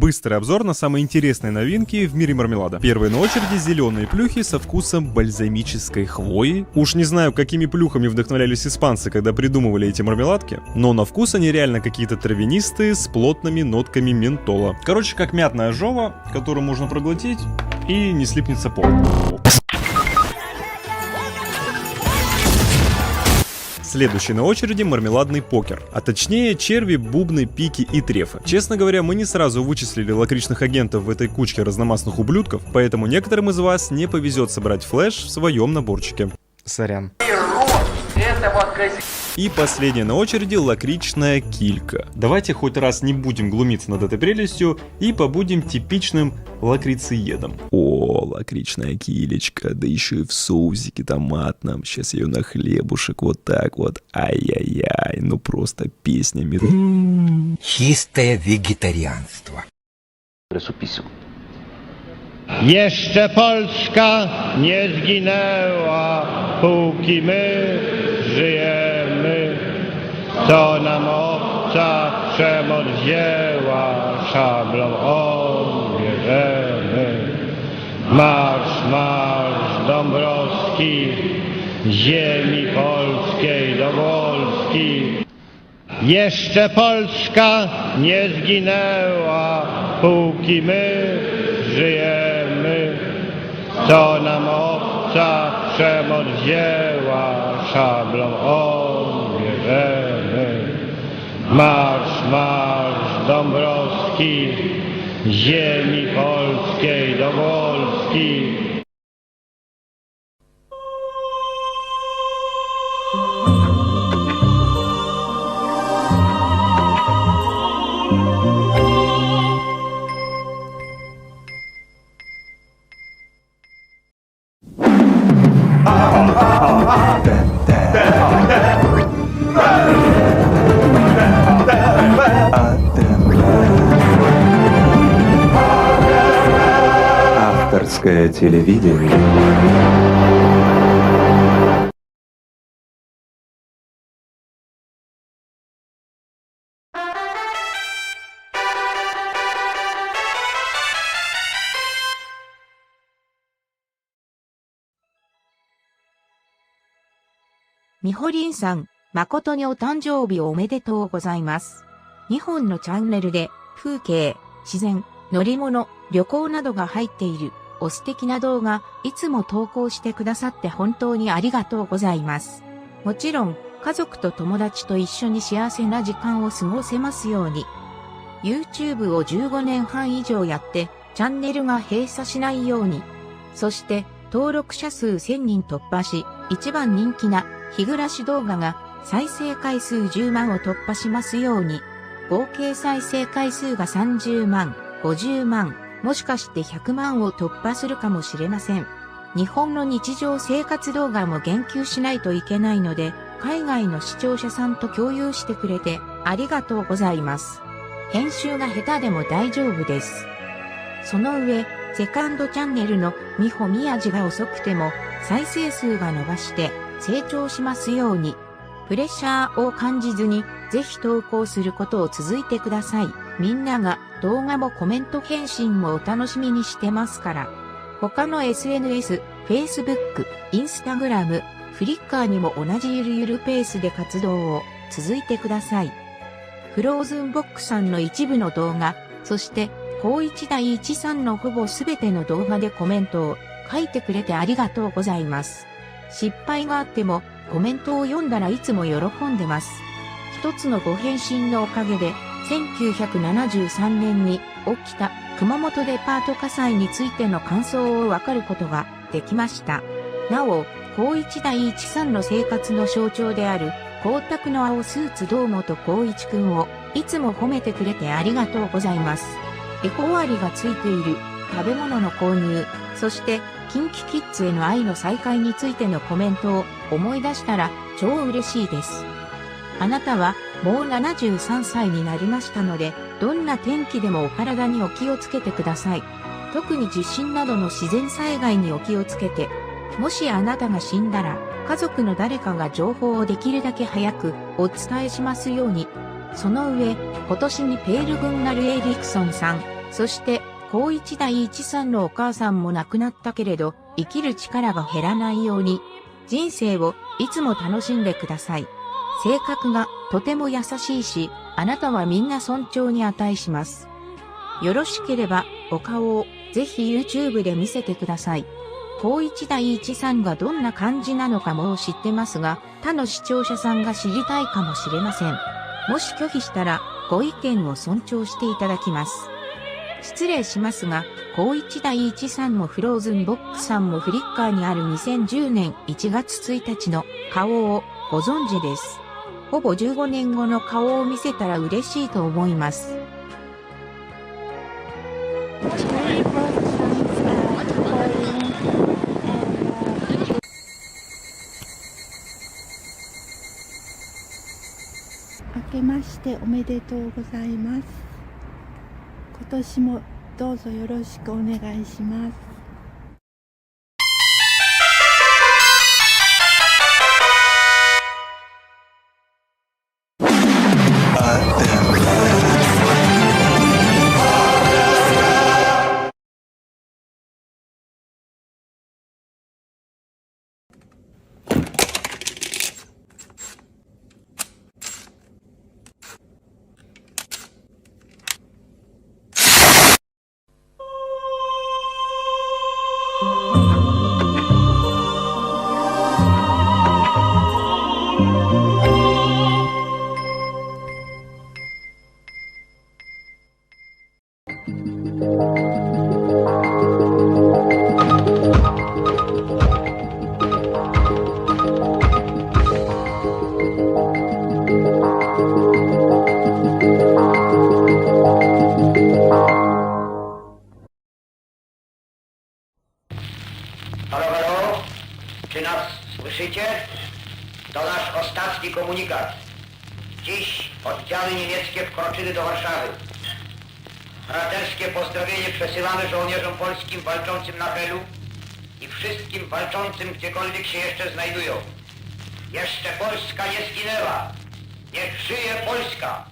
Быстрый обзор на самые интересные новинки в мире мармелада. Первые на очереди зеленые плюхи со вкусом бальзамической хвои. Уж не знаю, какими плюхами вдохновлялись испанцы, когда придумывали эти мармеладки, но на вкус они реально какие-то травянистые с плотными нотками ментола. Короче, как мятная жова, которую можно проглотить и не слипнется пол. Следующий на очереди мармеладный покер, а точнее черви, бубны, пики и трефы. Честно говоря, мы не сразу вычислили лакричных агентов в этой кучке разномастных ублюдков, поэтому некоторым из вас не повезет собрать флеш в своем наборчике. Сорян. И последняя на очереди лакричная килька. Давайте хоть раз не будем глумиться над этой прелестью и побудем типичным лакрициедом. О, лакричная килечка, да еще и в соусике томатном. Сейчас ее на хлебушек вот так вот. Ай-яй-яй, ну просто песнями. Чистое вегетарианство. Jeszcze Polska nie zginęła, póki my żyjemy. To nam obca przemoc wzięła, szablą odbierzemy. Marsz, marsz Dąbrowski, z ziemi polskiej do Wolski. Jeszcze Polska nie zginęła, póki my żyjemy. To nam obca przemoc wzięła, szablą odbierzemy. Marsz, marsz Dąbrowski, z ziemi polskiej do Wolski. Авторское телевидение.みほりんさん、誠にお誕生日おめでとうございます。2本のチャンネルで、風景、自然、乗り物、旅行などが入っている、お素敵な動画、いつも投稿してくださって本当にありがとうございます。もちろん、家族と友達と一緒に幸せな時間を過ごせますように。YouTube を15年半以上やって、チャンネルが閉鎖しないように。そして、登録者数1000人突破し、一番人気な、日暮らし動画が再生回数10万を突破しますように。合計再生回数が30万、50万、もしかして100万を突破するかもしれません。日本の日常生活動画も言及しないといけないので、海外の視聴者さんと共有してくれてありがとうございます。編集が下手でも大丈夫です。その上、セカンドチャンネルのみほみやじが遅くても再生数が伸ばして成長しますように。プレッシャーを感じずにぜひ投稿することを続いてください。みんなが動画もコメント返信もお楽しみにしてますから。他の SNS、Facebook、Instagram、Flickr にも同じゆるゆるペースで活動を続いてください。フローズンボックさんの一部の動画、そして高一大一さんのほぼすべての動画でコメントを書いてくれてありがとうございます。失敗があってもコメントを読んだらいつも喜んでます。一つのご返信のおかげで1973年に起きた熊本デパート火災についての感想をわかることができました。なお、高一大一さんの生活の象徴である光沢の青スーツ堂本光一くんをいつも褒めてくれてありがとうございます。エコ割がついている食べ物の購入、そしてキンキキッズへの愛の再会についてのコメントを思い出したら超嬉しいです。あなたはもう73歳になりましたので、どんな天気でもお体にお気をつけてください。特に地震などの自然災害にお気をつけて、もしあなたが死んだら、家族の誰かが情報をできるだけ早くお伝えしますように。その上、今年にペール・グンナル・エリクソンさん、そして、高一第一さんのお母さんも亡くなったけれど、生きる力が減らないように、人生をいつも楽しんでください。性格がとても優しいし、あなたはみんな尊重に値します。よろしければ、お顔をぜひ YouTube で見せてください。高一第一さんがどんな感じなのかもう知ってますが、他の視聴者さんが知りたいかもしれません。もし拒否したら、ご意見を尊重していただきます。失礼しますが、高一第一さんもフローズンボックさんもフリッカーにある2010年1月1日の顔をご存知です。ほぼ15年後の顔を見せたら嬉しいと思います。明けましておめでとうございます。今年もどうぞよろしくお願いします。Czy nas słyszycie? To nasz ostatni komunikat. Dziś oddziały niemieckie wkroczyły do Warszawy. Braterskie pozdrowienie przesyłamy żołnierzom polskim walczącym na Helu i wszystkim walczącym gdziekolwiek się jeszcze znajdują. Jeszcze Polska nie zginęła. Niech żyje Polska!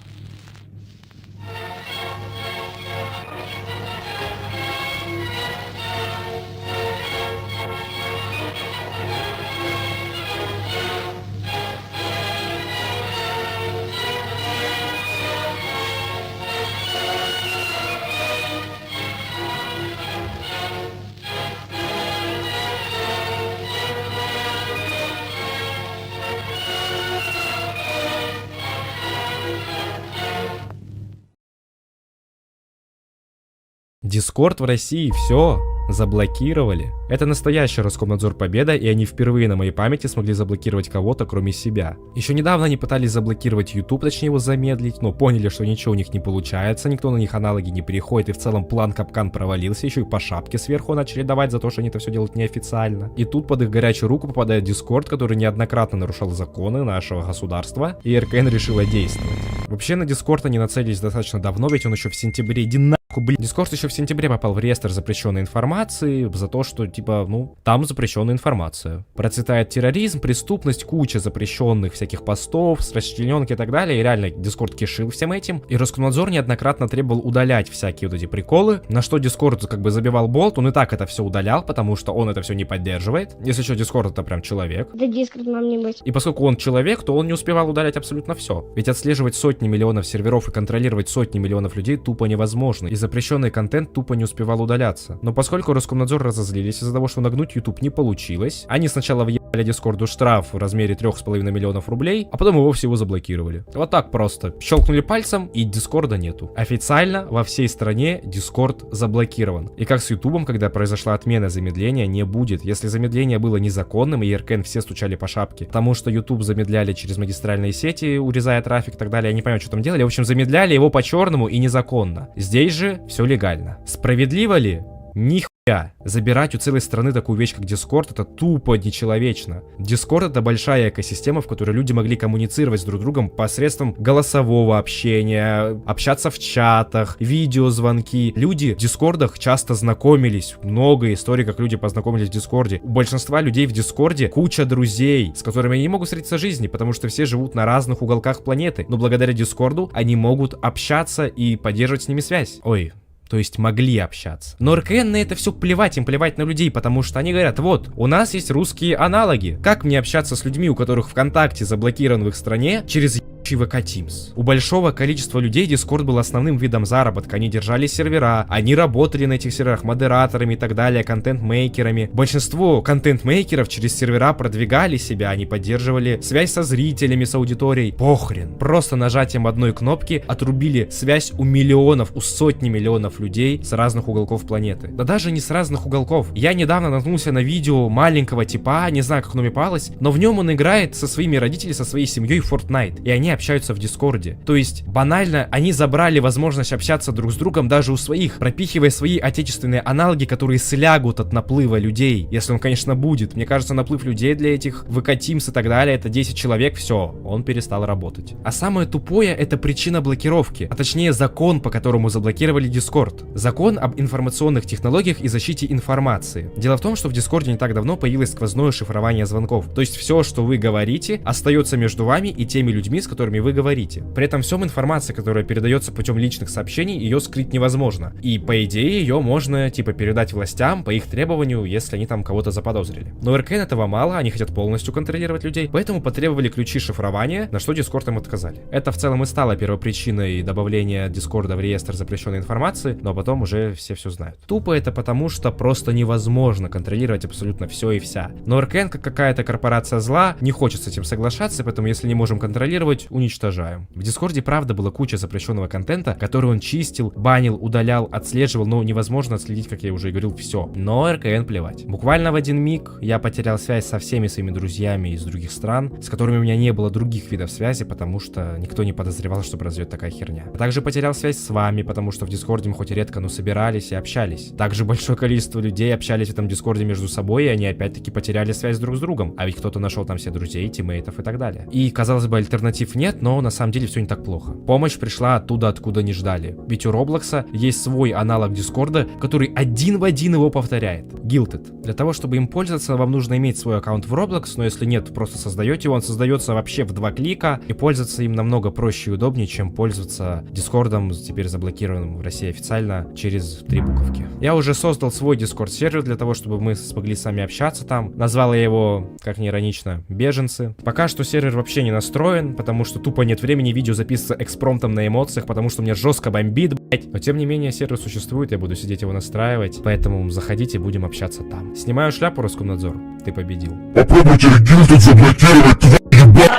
Дискорд в России, все, заблокировали. Это настоящий Роскомнадзор победа, и они впервые на моей памяти смогли заблокировать кого-то, кроме себя. Еще недавно они пытались заблокировать YouTube, точнее его замедлить, но поняли, что ничего у них не получается, никто на них аналоги не переходит, и в целом план капкан провалился, еще и по шапке сверху начали давать за то, что они это все делают неофициально. И тут под их горячую руку попадает Дискорд, который неоднократно нарушал законы нашего государства, и РКН решила действовать. Вообще на Дискорд они нацелились достаточно давно, ведь он еще в сентябре, иди нахуй, блин. Дискорд еще в сентябре попал в реестр запрещенной информации за то, что типа, ну, там запрещенная информация. Процветает терроризм, преступность, куча запрещенных всяких постов, расчлененки и так далее. И реально Дискорд кишил всем этим. И Роскомнадзор неоднократно требовал удалять всякие вот эти приколы. На что Дискорд как бы забивал болт, он и так это все удалял, потому что он это все не поддерживает. Если что, Дискорд это прям человек. Да Дискорд нам не быть. И поскольку он человек, то он не успевал удалять абсолютно все. Ведь отслеживать сотни миллионов серверов и контролировать сотни миллионов людей тупо невозможно. И запрещенный контент тупо не успевал удаляться. Но поскольку Роскомнадзор разозлились из-за того, что нагнуть YouTube не получилось, они сначала въебали Дискорду штраф в размере 3,5 миллионов рублей, а потом и вовсе его заблокировали. Вот так просто. Щелкнули пальцем, и Дискорда нету. Официально во всей стране Дискорд заблокирован. И как с Ютубом, когда произошла отмена замедления, не будет. Если замедление было незаконным, и РКН все стучали по шапке, потому что YouTube замедляли через магистральные сети, урезая трафик и так далее, я не понимаю, что там делали. В общем, замедляли его по-черному и незаконно. Здесь же все легально. Справедливо ли? Нихуя. Забирать у целой страны такую вещь, как Discord, это тупо нечеловечно. Discord — это большая экосистема, в которой люди могли коммуницировать с друг другом посредством голосового общения, общаться в чатах, видеозвонки. Люди в Дискордах часто знакомились. Много историй, как люди познакомились в Дискорде. У большинства людей в Дискорде куча друзей, с которыми они не могут встретиться в жизни, потому что все живут на разных уголках планеты. Но благодаря Дискорду они могут общаться и поддерживать с ними связь. Ой. то есть могли общаться. Но РКН на это все плевать, им плевать на людей, потому что они говорят, вот, у нас есть русские аналоги. Как мне общаться с людьми, у которых ВКонтакте заблокирован в их стране, через ВК Teams. У большого количества людей Discord был основным видом заработка. Они держали сервера, они работали на этих серверах модераторами и так далее, контент-мейкерами. Большинство контент-мейкеров через сервера продвигали себя, они поддерживали связь со зрителями, с аудиторией. Похрен. Просто нажатием одной кнопки отрубили связь у миллионов, у сотни миллионов людей с разных уголков планеты. Да даже не с разных уголков. Я недавно наткнулся на видео маленького типа, не знаю, как оно мне попалось, но в нем он играет со своими родителями, со своей семьей в Fortnite. И они общаются в Дискорде. То есть, банально, они забрали возможность общаться друг с другом даже у своих, пропихивая свои отечественные аналоги, которые слягут от наплыва людей. Если он, конечно, будет. Мне кажется, наплыв людей для этих ВК Teams и так далее, это 10 человек, все, он перестал работать. А самое тупое, это причина блокировки, а точнее закон, по которому заблокировали Discord. Закон об информационных технологиях и защите информации. Дело в том, что в Дискорде не так давно появилось сквозное шифрование звонков. То есть все, что вы говорите, остается между вами и теми людьми, с которыми вы говорите. При этом всем информация, которая передается путем личных сообщений, ее скрыть невозможно. И по идее ее можно типа передать властям по их требованию, если они там кого-то заподозрили. Но РКН этого мало, они хотят полностью контролировать людей, поэтому потребовали ключи шифрования, на что Discord им отказали. Это в целом и стало первопричиной добавления Дискорда в реестр запрещенной информации, но потом уже все знают. Тупо это потому, что просто невозможно контролировать абсолютно все и вся. Но РКН, как какая-то корпорация зла, не хочет с этим соглашаться, поэтому если не можем контролировать, уничтожаем. В Дискорде правда была куча запрещенного контента, который он чистил, банил, удалял, отслеживал, но невозможно отследить, как я уже и говорил, все. Но РКН плевать. Буквально в один миг я потерял связь со всеми своими друзьями из других стран, с которыми у меня не было других видов связи, потому что никто не подозревал, что произойдет такая херня. А также потерял связь с вами, потому что в Дискорде мы хоть и редко, но собирались и общались. Также большое количество людей общались в этом Дискорде между собой, и они опять-таки потеряли связь друг с другом. А ведь кто-то нашел там все друзей, тиммейтов и так далее. И, казалось бы, альтернатив нет, но на самом деле все не так плохо. Помощь пришла оттуда, откуда не ждали. Ведь у Роблокса есть свой аналог Дискорда, который один в один его повторяет. Guilted. Для того, чтобы им пользоваться, вам нужно иметь свой аккаунт в Roblox, но если нет, просто создаете его, он создается вообще в 2 клика, и пользоваться им намного проще и удобнее, чем пользоваться Дискордом, теперь заблокированным в России официально, через 3 буковки. Я уже создал свой Discord сервер для того, чтобы мы смогли сами общаться там. Назвал я его, как ни иронично, беженцы. Пока что сервер вообще не настроен, потому что тупо нет времени видео записываться экспромтом на эмоциях, потому что мне жестко бомбит, блять. Но тем не менее сервер существует, я буду сидеть его настраивать, поэтому заходите, будем общаться там. Снимаю шляпу, Роскомнадзор, ты победил. Попробуйте Guilted заблокировать, твою ебать!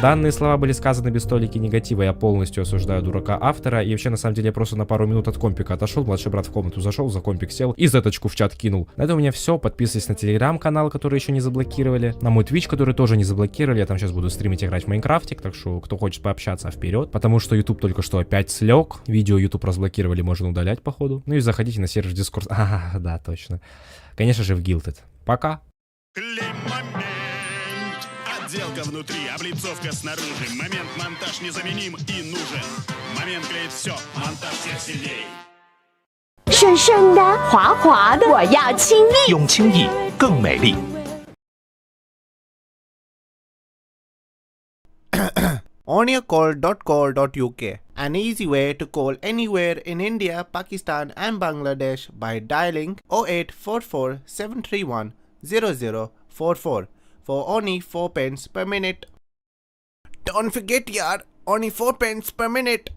Данные слова были сказаны без толики негатива, я полностью осуждаю дурака автора, и вообще на самом деле я просто на пару минут от компика отошел, младший брат в комнату зашел, за компик сел и зеточку в чат кинул. На этом у меня все, подписывайтесь на телеграм-канал, который еще не заблокировали, на мой твич, который тоже не заблокировали, я там сейчас буду стримить, играть в Майнкрафтик, так что кто хочет пообщаться, вперед, потому что YouTube только что опять слег, видео YouTube разблокировали, можно удалять походу, ну и заходите на сервер Discord, да, точно, конечно же в Guilted. Пока! Отделка внутри, облицовка снаружи. Момент, монтаж незаменим и нужен. Момент клеит все, монтаж всех сильней. 深深的，滑滑的，我要亲密，用轻易更美丽。onyourcall.co.uk, an easy way to call anywhere in India, Pakistan and Bangladesh by dialing 0844 731 0044 for only 4 pence per minute. Don't forget yaar, only 4 pence per minute.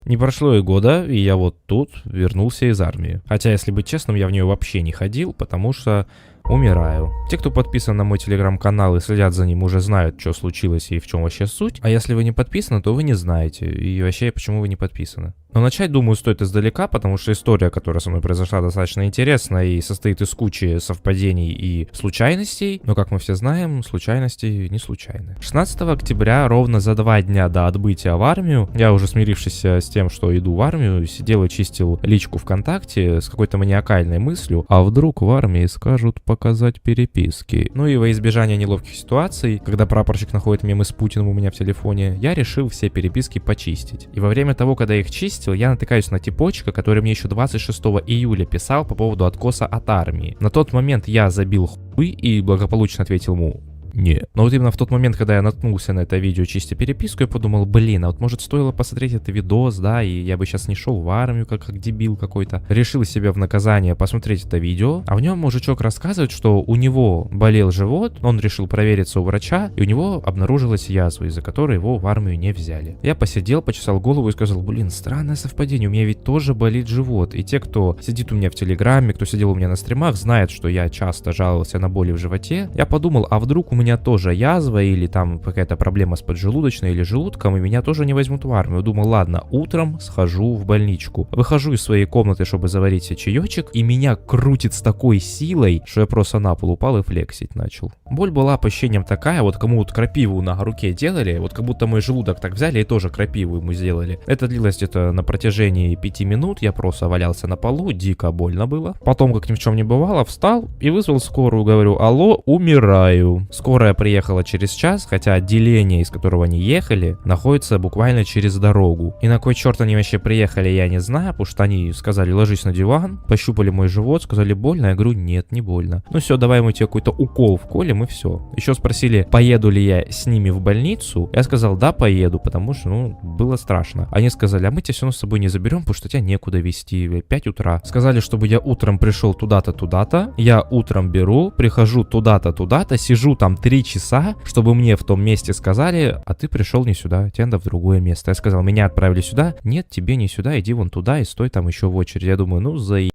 Не прошло и года, и я вот тут вернулся из армии. Хотя, если быть честным, я в нее вообще не ходил, потому что умираю. Те, кто подписан на мой телеграм-канал и следят за ним, уже знают, что случилось и в чем вообще суть. А если вы не подписаны, то вы не знаете. И вообще, почему вы не подписаны. Но начать, думаю, стоит издалека, потому что история, которая со мной произошла, достаточно интересная и состоит из кучи совпадений и случайностей. Но, как мы все знаем, случайности не случайны. 16 октября, ровно за 2 дня до отбытия в армию, я уже смирившись с тем, что иду в армию, сидел и чистил личку ВКонтакте с какой-то маниакальной мыслью, а вдруг в армии скажут по показать переписки. Ну и во избежание неловких ситуаций, когда прапорщик находит мемы с Путиным у меня в телефоне, я решил все переписки почистить. И во время того, когда я их чистил, я натыкаюсь на типочка, который мне еще 26 июля писал по поводу откоса от армии. На тот момент я забил хуй и благополучно ответил ему: не. Но вот именно в тот момент, когда я наткнулся на это видео чисто переписку, я подумал, блин, а вот может стоило посмотреть это видос, да, и я бы сейчас не шел в армию, как дебил какой-то. Решил себе в наказание посмотреть это видео, а в нем мужичок рассказывает, что у него болел живот, он решил провериться у врача, и у него обнаружилась язва, из-за которой его в армию не взяли. Я посидел, почесал голову и сказал, блин, странное совпадение, у меня ведь тоже болит живот. И те, кто сидит у меня в Телеграме, кто сидел у меня на стримах, знают, что я часто жаловался на боли в животе. Я подумал, а вдруг у меня тоже язва или там какая-то проблема с поджелудочной или желудком, и меня тоже не возьмут в армию. Думал, ладно, утром схожу в больничку. Выхожу из своей комнаты, чтобы заварить себе чаечек, и меня крутит с такой силой, что я просто на пол упал и флексить начал. Боль была по ощущениям такая, вот кому вот крапиву на руке делали, вот как будто мой желудок так взяли и тоже крапиву ему сделали. Это длилось где-то на протяжении 5 минут, я просто валялся на полу, дико больно было. Потом, как ни в чем не бывало, встал и вызвал скорую, говорю, алло, умираю. Скорая приехала через час, хотя отделение, из которого они ехали, находится буквально через дорогу. И на кой черт они вообще приехали, я не знаю, потому что они сказали, ложись на диван, пощупали мой живот, сказали, больно? Я говорю, нет, не больно. Ну все, давай мы тебе какой-то укол вколем и все. Еще спросили, поеду ли я с ними в больницу. Я сказал, да, поеду, потому что, ну, было страшно. Они сказали, а мы тебя все равно с собой не заберем, потому что тебя некуда везти, 5 утра. Сказали, чтобы я утром пришел туда-то, туда-то. Я утром беру, прихожу туда-то, туда-то, сижу там 3 часа, чтобы мне в том месте сказали, а ты пришел не сюда, тебе надо в другое место. Я сказал, меня отправили сюда, нет, тебе не сюда, иди вон туда и стой там еще в очереди. Я думаю, ну заебись.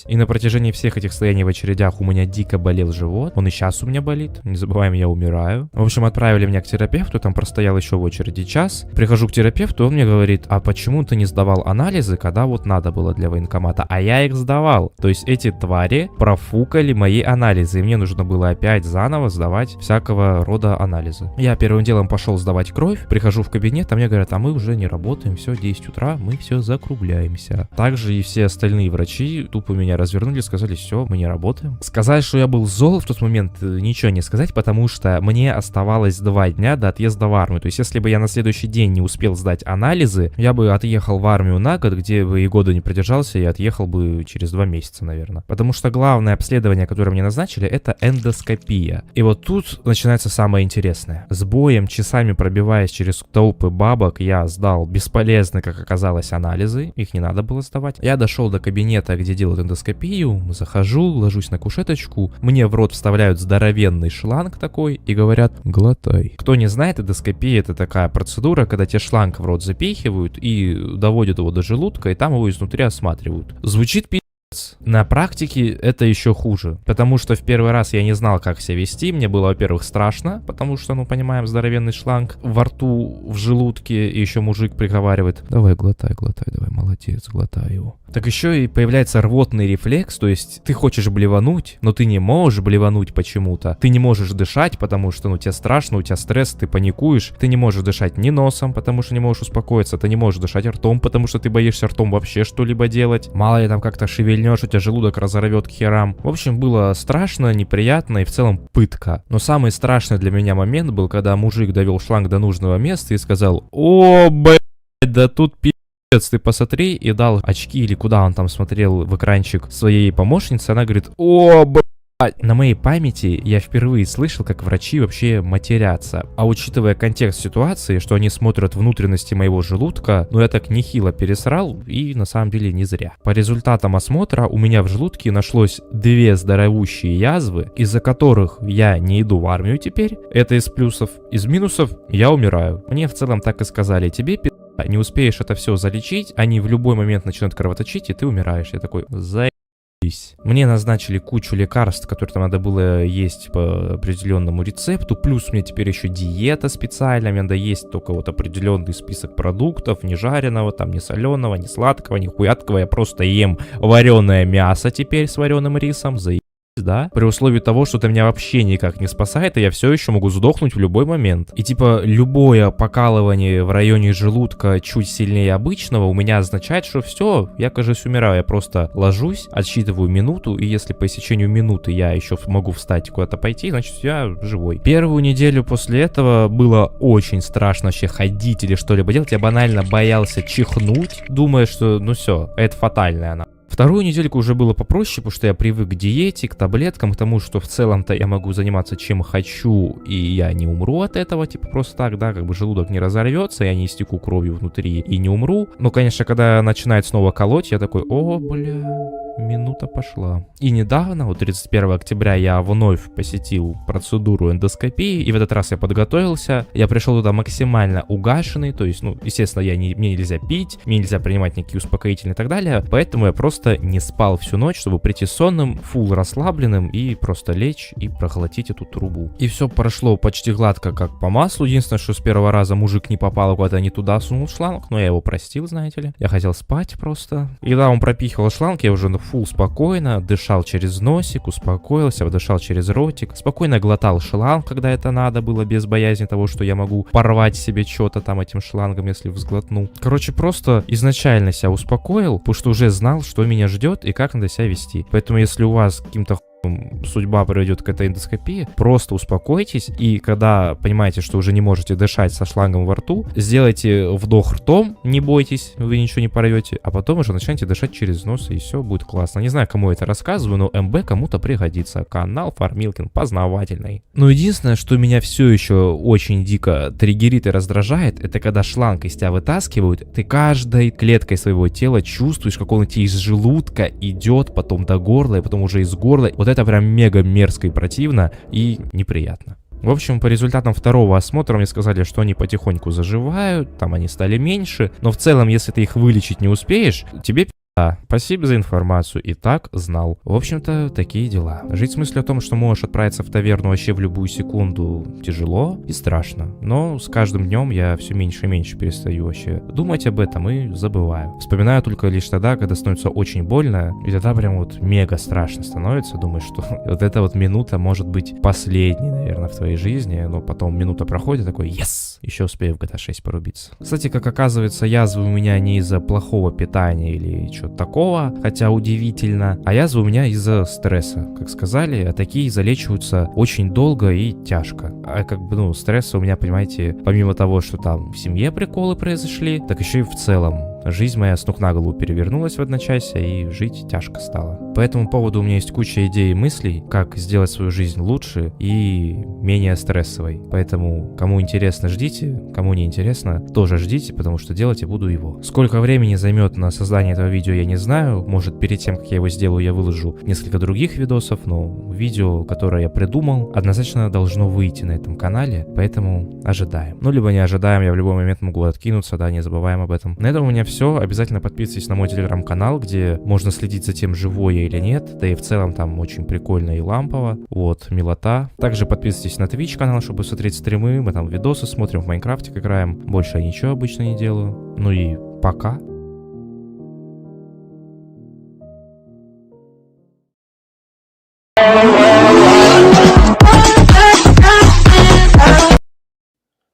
И на протяжении всех этих стояний в очередях у меня дико болел живот. Он и сейчас у меня болит. Не забываем, я умираю. В общем, отправили меня к терапевту, там простоял еще в очереди час. Прихожу к терапевту, он мне говорит, а почему ты не сдавал анализы, когда вот надо было для военкомата? А я их сдавал. То есть эти твари профукали мои анализы, и мне нужно было опять заново сдавать всякого рода анализы. Я первым делом пошел сдавать кровь, прихожу в кабинет, а мне говорят, а мы уже не работаем, все, 10 утра, мы все закругляемся. Также и все остальные врачи тупо меня развернули, сказали, все, мы не работаем. Сказать, что я был зол в тот момент, ничего не сказать, потому что мне оставалось 2 дня до отъезда в армию. То есть, если бы я на следующий день не успел сдать анализы, я бы отъехал в армию на год, где бы и года не продержался, и отъехал бы через 2 месяца, наверное. Потому что главное обследование, которое мне назначили, это эндоскопия. И вот тут начинается самое интересное. С боем, часами пробиваясь через толпы бабок, я сдал бесполезно, как оказалось, анализы. Их не надо было сдавать. Я дошел до кабинета, где делают эндоскопию, захожу, ложусь на кушеточку, мне в рот вставляют здоровенный шланг такой и говорят, глотай. Кто не знает, эндоскопия — это такая процедура, когда тебе шланг в рот запихивают и доводят его до желудка, и там его изнутри осматривают. Звучит пи***. На практике это еще хуже, потому что в первый раз я не знал, как себя вести. Мне было, во-первых, страшно, потому что, ну, понимаем, здоровенный шланг во рту, в желудке, и еще мужик приговаривает, давай, глотай, давай, молодец, глотай его. Так еще и появляется рвотный рефлекс, то есть ты хочешь блевануть, но ты не можешь блевануть почему-то. Ты не можешь дышать, потому что, ну, тебе страшно, у тебя стресс, ты паникуешь. Ты не можешь дышать ни носом, потому что не можешь успокоиться. Ты не можешь дышать ртом, потому что ты боишься ртом вообще что-либо делать. Мало ли там как-то шевельнешь, у тебя желудок разорвет к херам. В общем, было страшно, неприятно и в целом пытка. Но самый страшный для меня момент был, когда мужик довел шланг до нужного места и сказал, о, блядь, да тут ты посмотри, и дал очки, или куда он там смотрел в экранчик своей помощнице, она говорит, о, блядь. На моей памяти я впервые слышал, как врачи вообще матерятся. А учитывая контекст ситуации, что они смотрят внутренности моего желудка, ну я так нехило пересрал, и на самом деле не зря. По результатам осмотра у меня в желудке нашлось 2 здоровущие язвы, из-за которых я не иду в армию теперь. Это из плюсов. Из минусов я умираю. Мне в целом так и сказали, тебе не успеешь это все залечить, они в любой момент начинают кровоточить, и ты умираешь. Я такой, мне назначили кучу лекарств, которые там надо было есть по определенному рецепту, плюс мне теперь еще диета специальная, мне надо есть только вот определенный список продуктов, не жареного, там, не соленого, не сладкого, не хуяткого, я просто ем вареное мясо теперь с вареным рисом, да, при условии того, что это меня вообще никак не спасает, и я все еще могу сдохнуть в любой момент. И типа любое покалывание в районе желудка чуть сильнее обычного у меня означает, что все, я, кажется, умираю. Я просто ложусь, отсчитываю минуту, и если по истечению минуты я еще могу встать и куда-то пойти, значит я живой. Первую неделю после этого было очень страшно вообще ходить или что-либо делать. Я банально боялся чихнуть, думая, что ну все, это фатальная она. Вторую недельку уже было попроще, потому что я привык к диете, к таблеткам, к тому, что в целом-то я могу заниматься чем хочу, и я не умру от этого, типа просто так, да, как бы желудок не разорвется, я не истеку кровью внутри и не умру. Но, конечно, когда начинает снова колоть, я такой, о, бля, минута пошла. И недавно, вот 31 октября, я вновь посетил процедуру эндоскопии, и в этот раз я подготовился, я пришел туда максимально угашенный, то есть, ну, естественно, мне нельзя пить, мне нельзя принимать никакие успокоительные и так далее, поэтому я просто не спал всю ночь, чтобы прийти сонным, фулл расслабленным и просто лечь и проглотить эту трубу. И все прошло почти гладко, как по маслу. Единственное, что с первого раза мужик не попал куда-то не туда, сунул шланг, но я его простил, знаете ли. Я хотел спать просто. И когда он пропихивал шланг, я уже фулл спокойно дышал через носик, успокоился, дышал через ротик, спокойно глотал шланг, когда это надо было, без боязни того, что я могу порвать себе что-то там этим шлангом, если взглотну. Короче, просто изначально себя успокоил, потому что уже знал, что меня ждет и как надо себя вести. Поэтому если у вас каким-то судьба приведет к этой эндоскопии, просто успокойтесь, и когда понимаете, что уже не можете дышать со шлангом во рту, сделайте вдох ртом, не бойтесь, вы ничего не порвете, а потом уже начнете дышать через нос, и все будет классно. Не знаю, кому это рассказываю, но МБ кому-то пригодится. Канал Фармилкин познавательный. Но единственное, что меня все еще очень дико триггерит и раздражает, это когда шланг из тебя вытаскивают, ты каждой клеткой своего тела чувствуешь, как он тебе из желудка идет, потом до горла, и потом уже из горла. Вот это прям мега мерзко и противно и неприятно. В общем, по результатам второго осмотра мне сказали, что они потихоньку заживают, там они стали меньше, но в целом, если ты их вылечить не успеешь, тебе спасибо за информацию, и так знал. В общем-то, такие дела. Жить в смысле о том, что можешь отправиться в таверну вообще в любую секунду, тяжело и страшно. Но с каждым днем я все меньше и меньше перестаю вообще думать об этом и забываю. Вспоминаю только лишь тогда, когда становится очень больно, и тогда прям вот мега страшно становится. Думаю, что вот эта вот минута может быть последней, наверное, в твоей жизни, но потом минута проходит, такой, yes, еще успею в GTA 6 порубиться. Кстати, как оказывается, язвы у меня не из-за плохого питания или чего-то такого, хотя удивительно, а язвы у меня из-за стресса, как сказали, а такие залечиваются очень долго и тяжко. А как бы, ну, стресса у меня, понимаете, помимо того, что там в семье приколы произошли, так еще и в целом. Жизнь моя с ног на голову перевернулась в одночасье, и жить тяжко стало. По этому поводу у меня есть куча идей и мыслей, как сделать свою жизнь лучше и менее стрессовой. Поэтому, кому интересно, ждите, кому не интересно, тоже ждите, потому что делать я буду его. Сколько времени займет на создание этого видео, я не знаю. Может, перед тем, как я его сделаю, я выложу несколько других видосов, но видео, которое я придумал, однозначно должно выйти на этом канале, поэтому ожидаем. Ну, либо не ожидаем, я в любой момент могу откинуться, да, не забываем об этом. На этом у меня все. Обязательно подписывайтесь на мой телеграм-канал, где можно следить за тем, живой я или нет. Да и в целом там очень прикольно и лампово. Вот, милота. Также подписывайтесь на Twitch канал, чтобы смотреть стримы. Мы там видосы смотрим, в Майнкрафтик играем. Больше я ничего обычно не делаю. Ну и пока.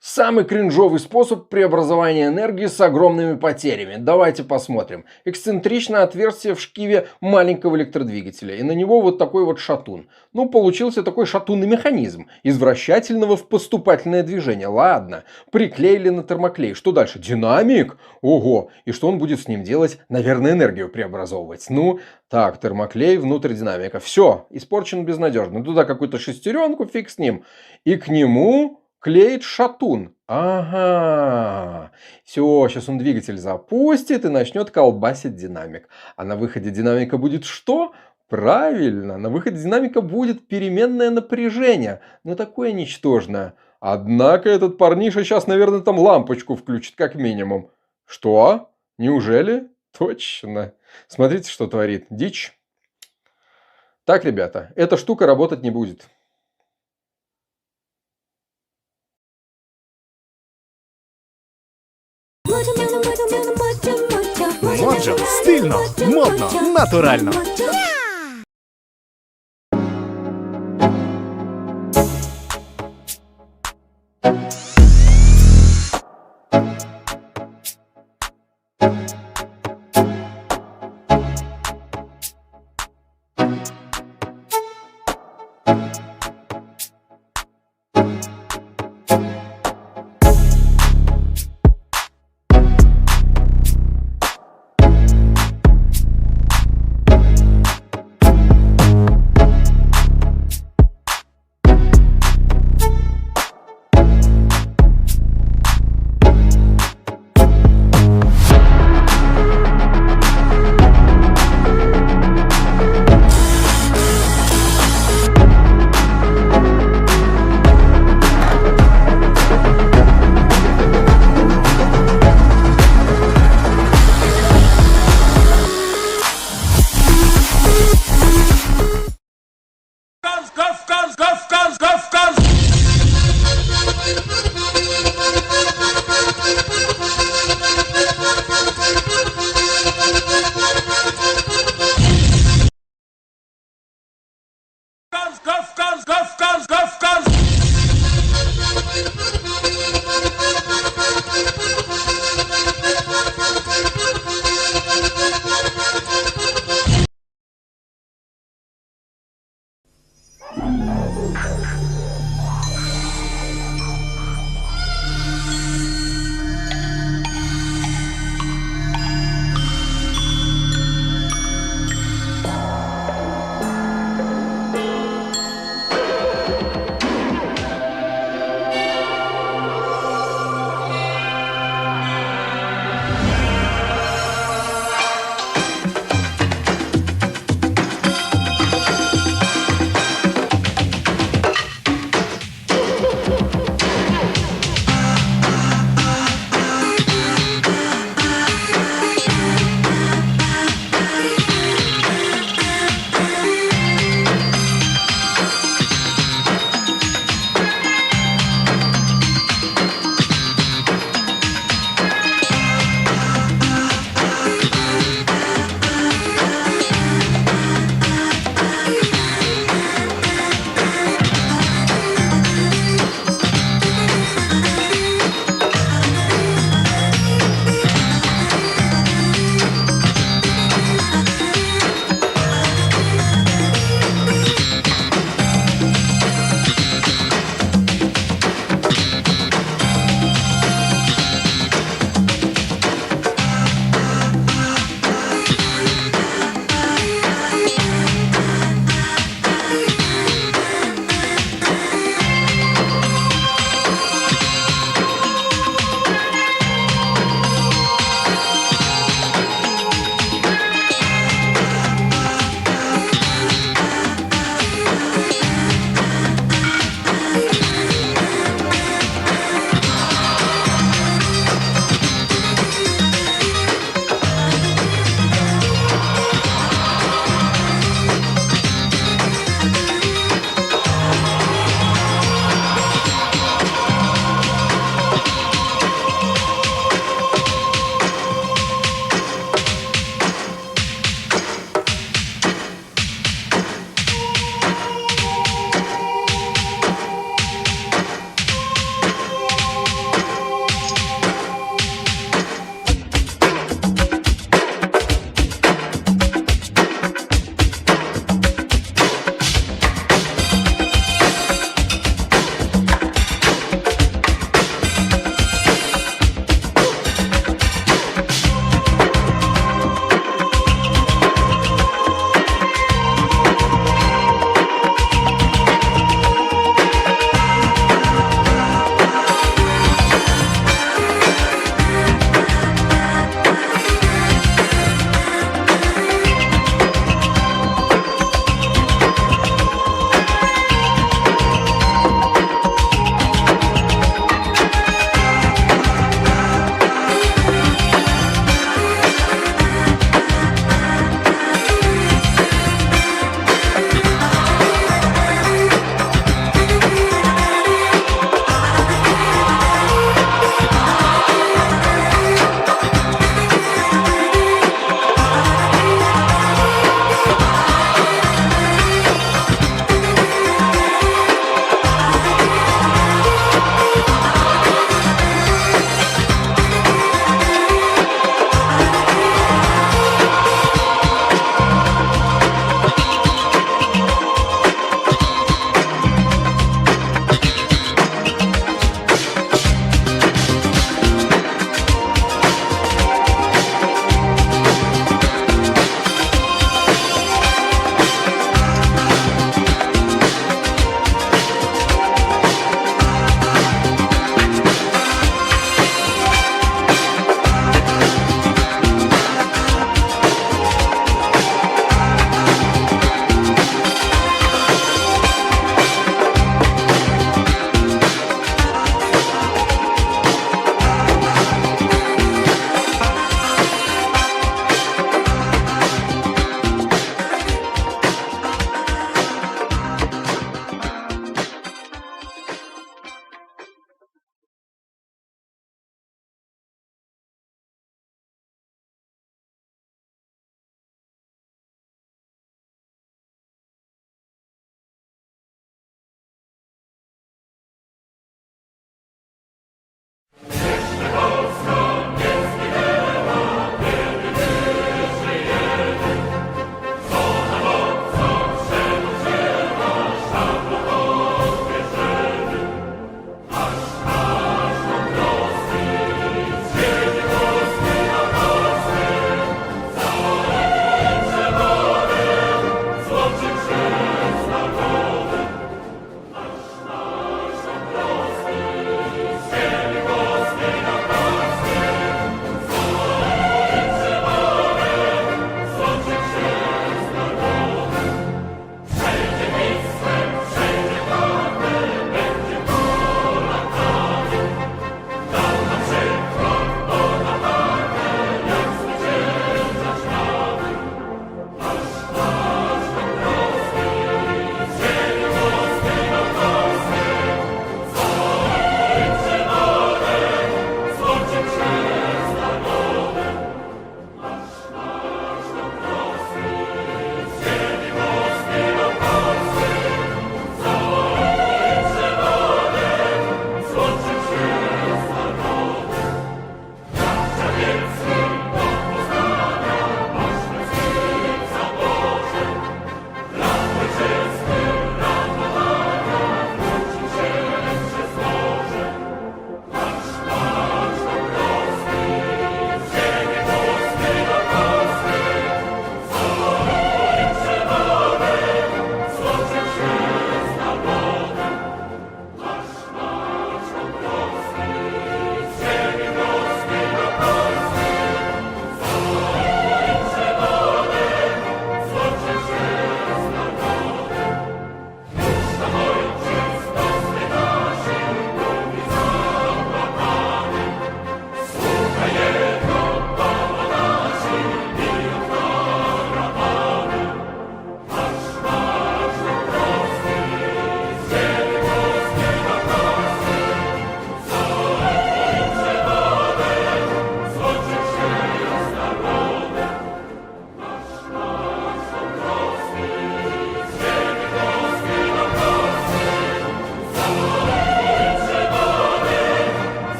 Самый кринжовый способ преобразования энергии с огромными потерями. Давайте посмотрим. Эксцентричное отверстие в шкиве маленького электродвигателя. И на него вот такой вот шатун. Ну, получился такой шатунный механизм. Из вращательного в поступательное движение. Ладно. Приклеили на термоклей. Что дальше? Динамик? Ого. И что он будет с ним делать? Наверное, энергию преобразовывать. Ну, так, термоклей внутрь динамика. Все. Испорчен безнадежно. Туда какую-то шестеренку, фиг с ним. И к нему клеит шатун. Ага. Все, сейчас он двигатель запустит и начнет колбасить динамик. А на выходе динамика будет что? Правильно, на выходе динамика будет переменное напряжение. Но такое ничтожное. Однако этот парниша сейчас, наверное, там лампочку включит, как минимум. Что? Неужели? Точно. Смотрите, что творит. Дичь. Так, ребята, эта штука работать не будет. Может, стильно, модно, натурально.